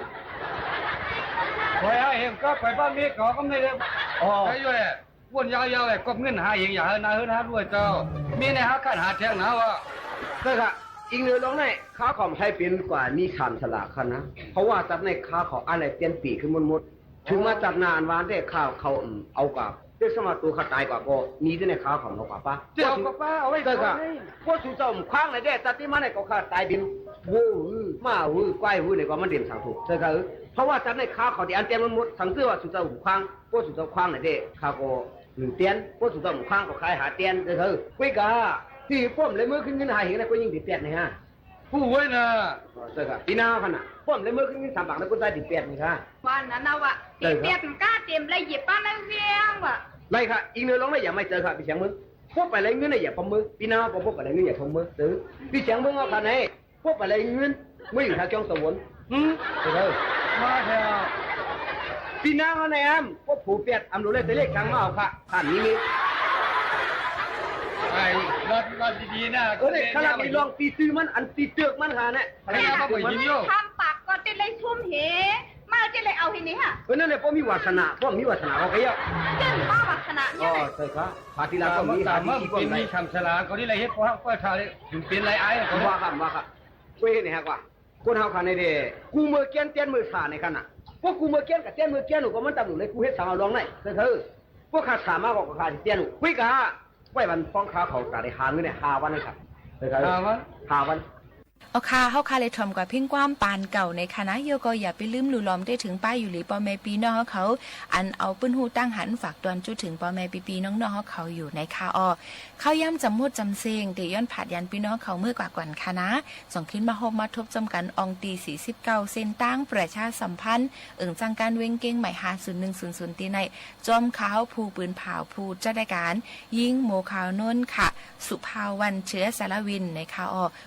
ไปเห็นก็ไปบ้านมีก็ไม่ได้ไอ้ย่อยวนยาวๆเลยก็เงินหาเองอย่าหาด้วยเจ้ามีในหาการหาแทงนะว่าก็ค่ะอีกเนื้อลงในข้าของให้เป็นกว่ามีคำฉลาดคันนะเพราะว่าจับในข้าของอะไรเตียนปีขึ้นมดถึงมาจับนานวานได้ข้าวเขาเอากับเรื่องสมัครตัวขาตายกว่าก็มีที่ในข้าของเรากว่าป้าเจ้ากับป้าเอาไว้ก็ค่ะพวกสุเจ้าคว้างในเด็ดตัดที่มาในก็ขาตายดินวูมาวูกวายวูในก็มันเด่นสังถูกก็คือเพราะว่าจับในข้าของที่อันเตียนมันหมดสังเกตว่าสุเจ้าคว้างพวกสุเจ้าคว้างในเด็ดข้าก็หนึ่งเตียนพวกสุเจ้าคว้างก็ขายหาเตียนก็คือกุ้ยกาที่พ่อมเลยเมื่อขึ้นเงินหายเห็นแล้วก็ยิ่งติดเตียนนี่ฮะผู้ไว้นะใช่ครับปีหน้าขนาดพ่อมเลยเมื่อขึ้นเงิน3 บาทแล้วก็ได้ติดเตียนนี่ค่ะวันนั้นเอาอะติดเตียนกล้าเต็มเลยหยิบป้าแล้วเวียงว่ะไรค่ะอีกเนื้อร้องเลยอย่าไม่เจอค่ะพี่เสียงมึงพวกไปเลยเงินเนี่ยอย่าพมมือปีหน้าพวกไปเลยเงินอย่าพมมือตื้อพี่เสียงมึงเอาขนาดไหนพวกไปเลยเงินไม่อยู่ทางจ้องสวนเด้อมาแถวปีหน้าเขาในอ้ำพวกผูเปียดอ้ำรู้เลยแต่เลขทางมาเอาค่ะผ่านนี้มีไอ้รอดดีๆนะเนี่ยขนาดไปลองตีซื้อมันอันตีเตือกมันหาเนี่ยทำปากก็ติดเลยชุ่มเหมาติดเลยเอาทีนี้ค่ะนั่นเลยพวกมีวาสนาพวกมีวาสนาเขาไปเยอะจึงป้าวาสนาเนี่ยใช่ครับพาทีละก็มีหาที่ก็มีคำฉลาดคนนี้อะไรเฮ็ดเพราะว่าชาเลยถึงเป็นไรไอ้เขาว่าครับเว้ยเนี่ยฮะกว่า คนเฮาคันในเด้กูมือเกี้ยนเตี้ยนมือสาในคันน่ะพวกกูมือเกี้ยนกับเตี้ยนมือเกี้ยนหนูก็มันตำหนูเลยกูเฮ็ดสามเอาลองไหนคือพวกข้าสามารถบอกกับข้าเตี้ยนหนูคุยกะไว้วันฟ้องข้าเขากะได้หาเงินเนี่ย5 วันนะครับ5 วันเอาค่ะเฮาค่ะเลยทอมกว่าเพ่งความปานเก่าในคณะโยก็อย่าไปลืมหลู่ล้อมได้ถึงป้ายอยู่หลีปอแม่ปีน้องเขาอันเอาปื้นหูตั้งหันฝากตอนจุดถึงปอแม่ปีน้องๆเขาอยู่ในคาอเข้าย่ำจำมุดจำเซงเดย้อนผาดยันพี่น้องเขาเมื่อกว่ากวนคณะส่งขึ้นมาโฮมมาทบจำกันองตี49เส้นตั้งประชาสัมพันธ์จังการเว้งเก้งใหม่50100ตีในจอมขาวผู้ปืนเผาผู้จัดการยิงโมขาวนนค่ะสุภาวันเชื้อสารวินในคา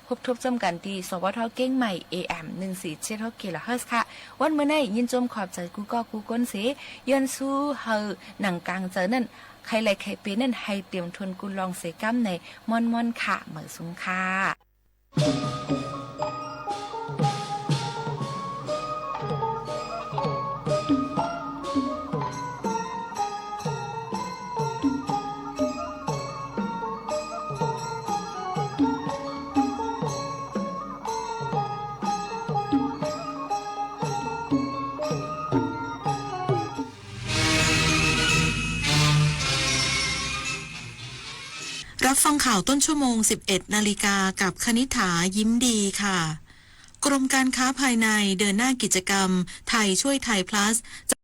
พบทบจำกันตีสวทเก้งใหม่ AM 1476 กิโลเฮิรตซ์ค่ะวันเมื่อไหร่ยินจมขอบใจกูก็กูก้นเสย้อนสู้เฮอหนังกลางเจอนั่นใครไหลใครเป็นนั่นให้เตรียมทวนกุลองเสกัมในมอนๆค่ะเหมือสุงค่ะรับฟังข่าวต้นชั่วโมง 11 นาฬิกากับคณิษฐายิ้มดีค่ะ กรมการค้าภายในเดินหน้ากิจกรรมไทยช่วยไทย plus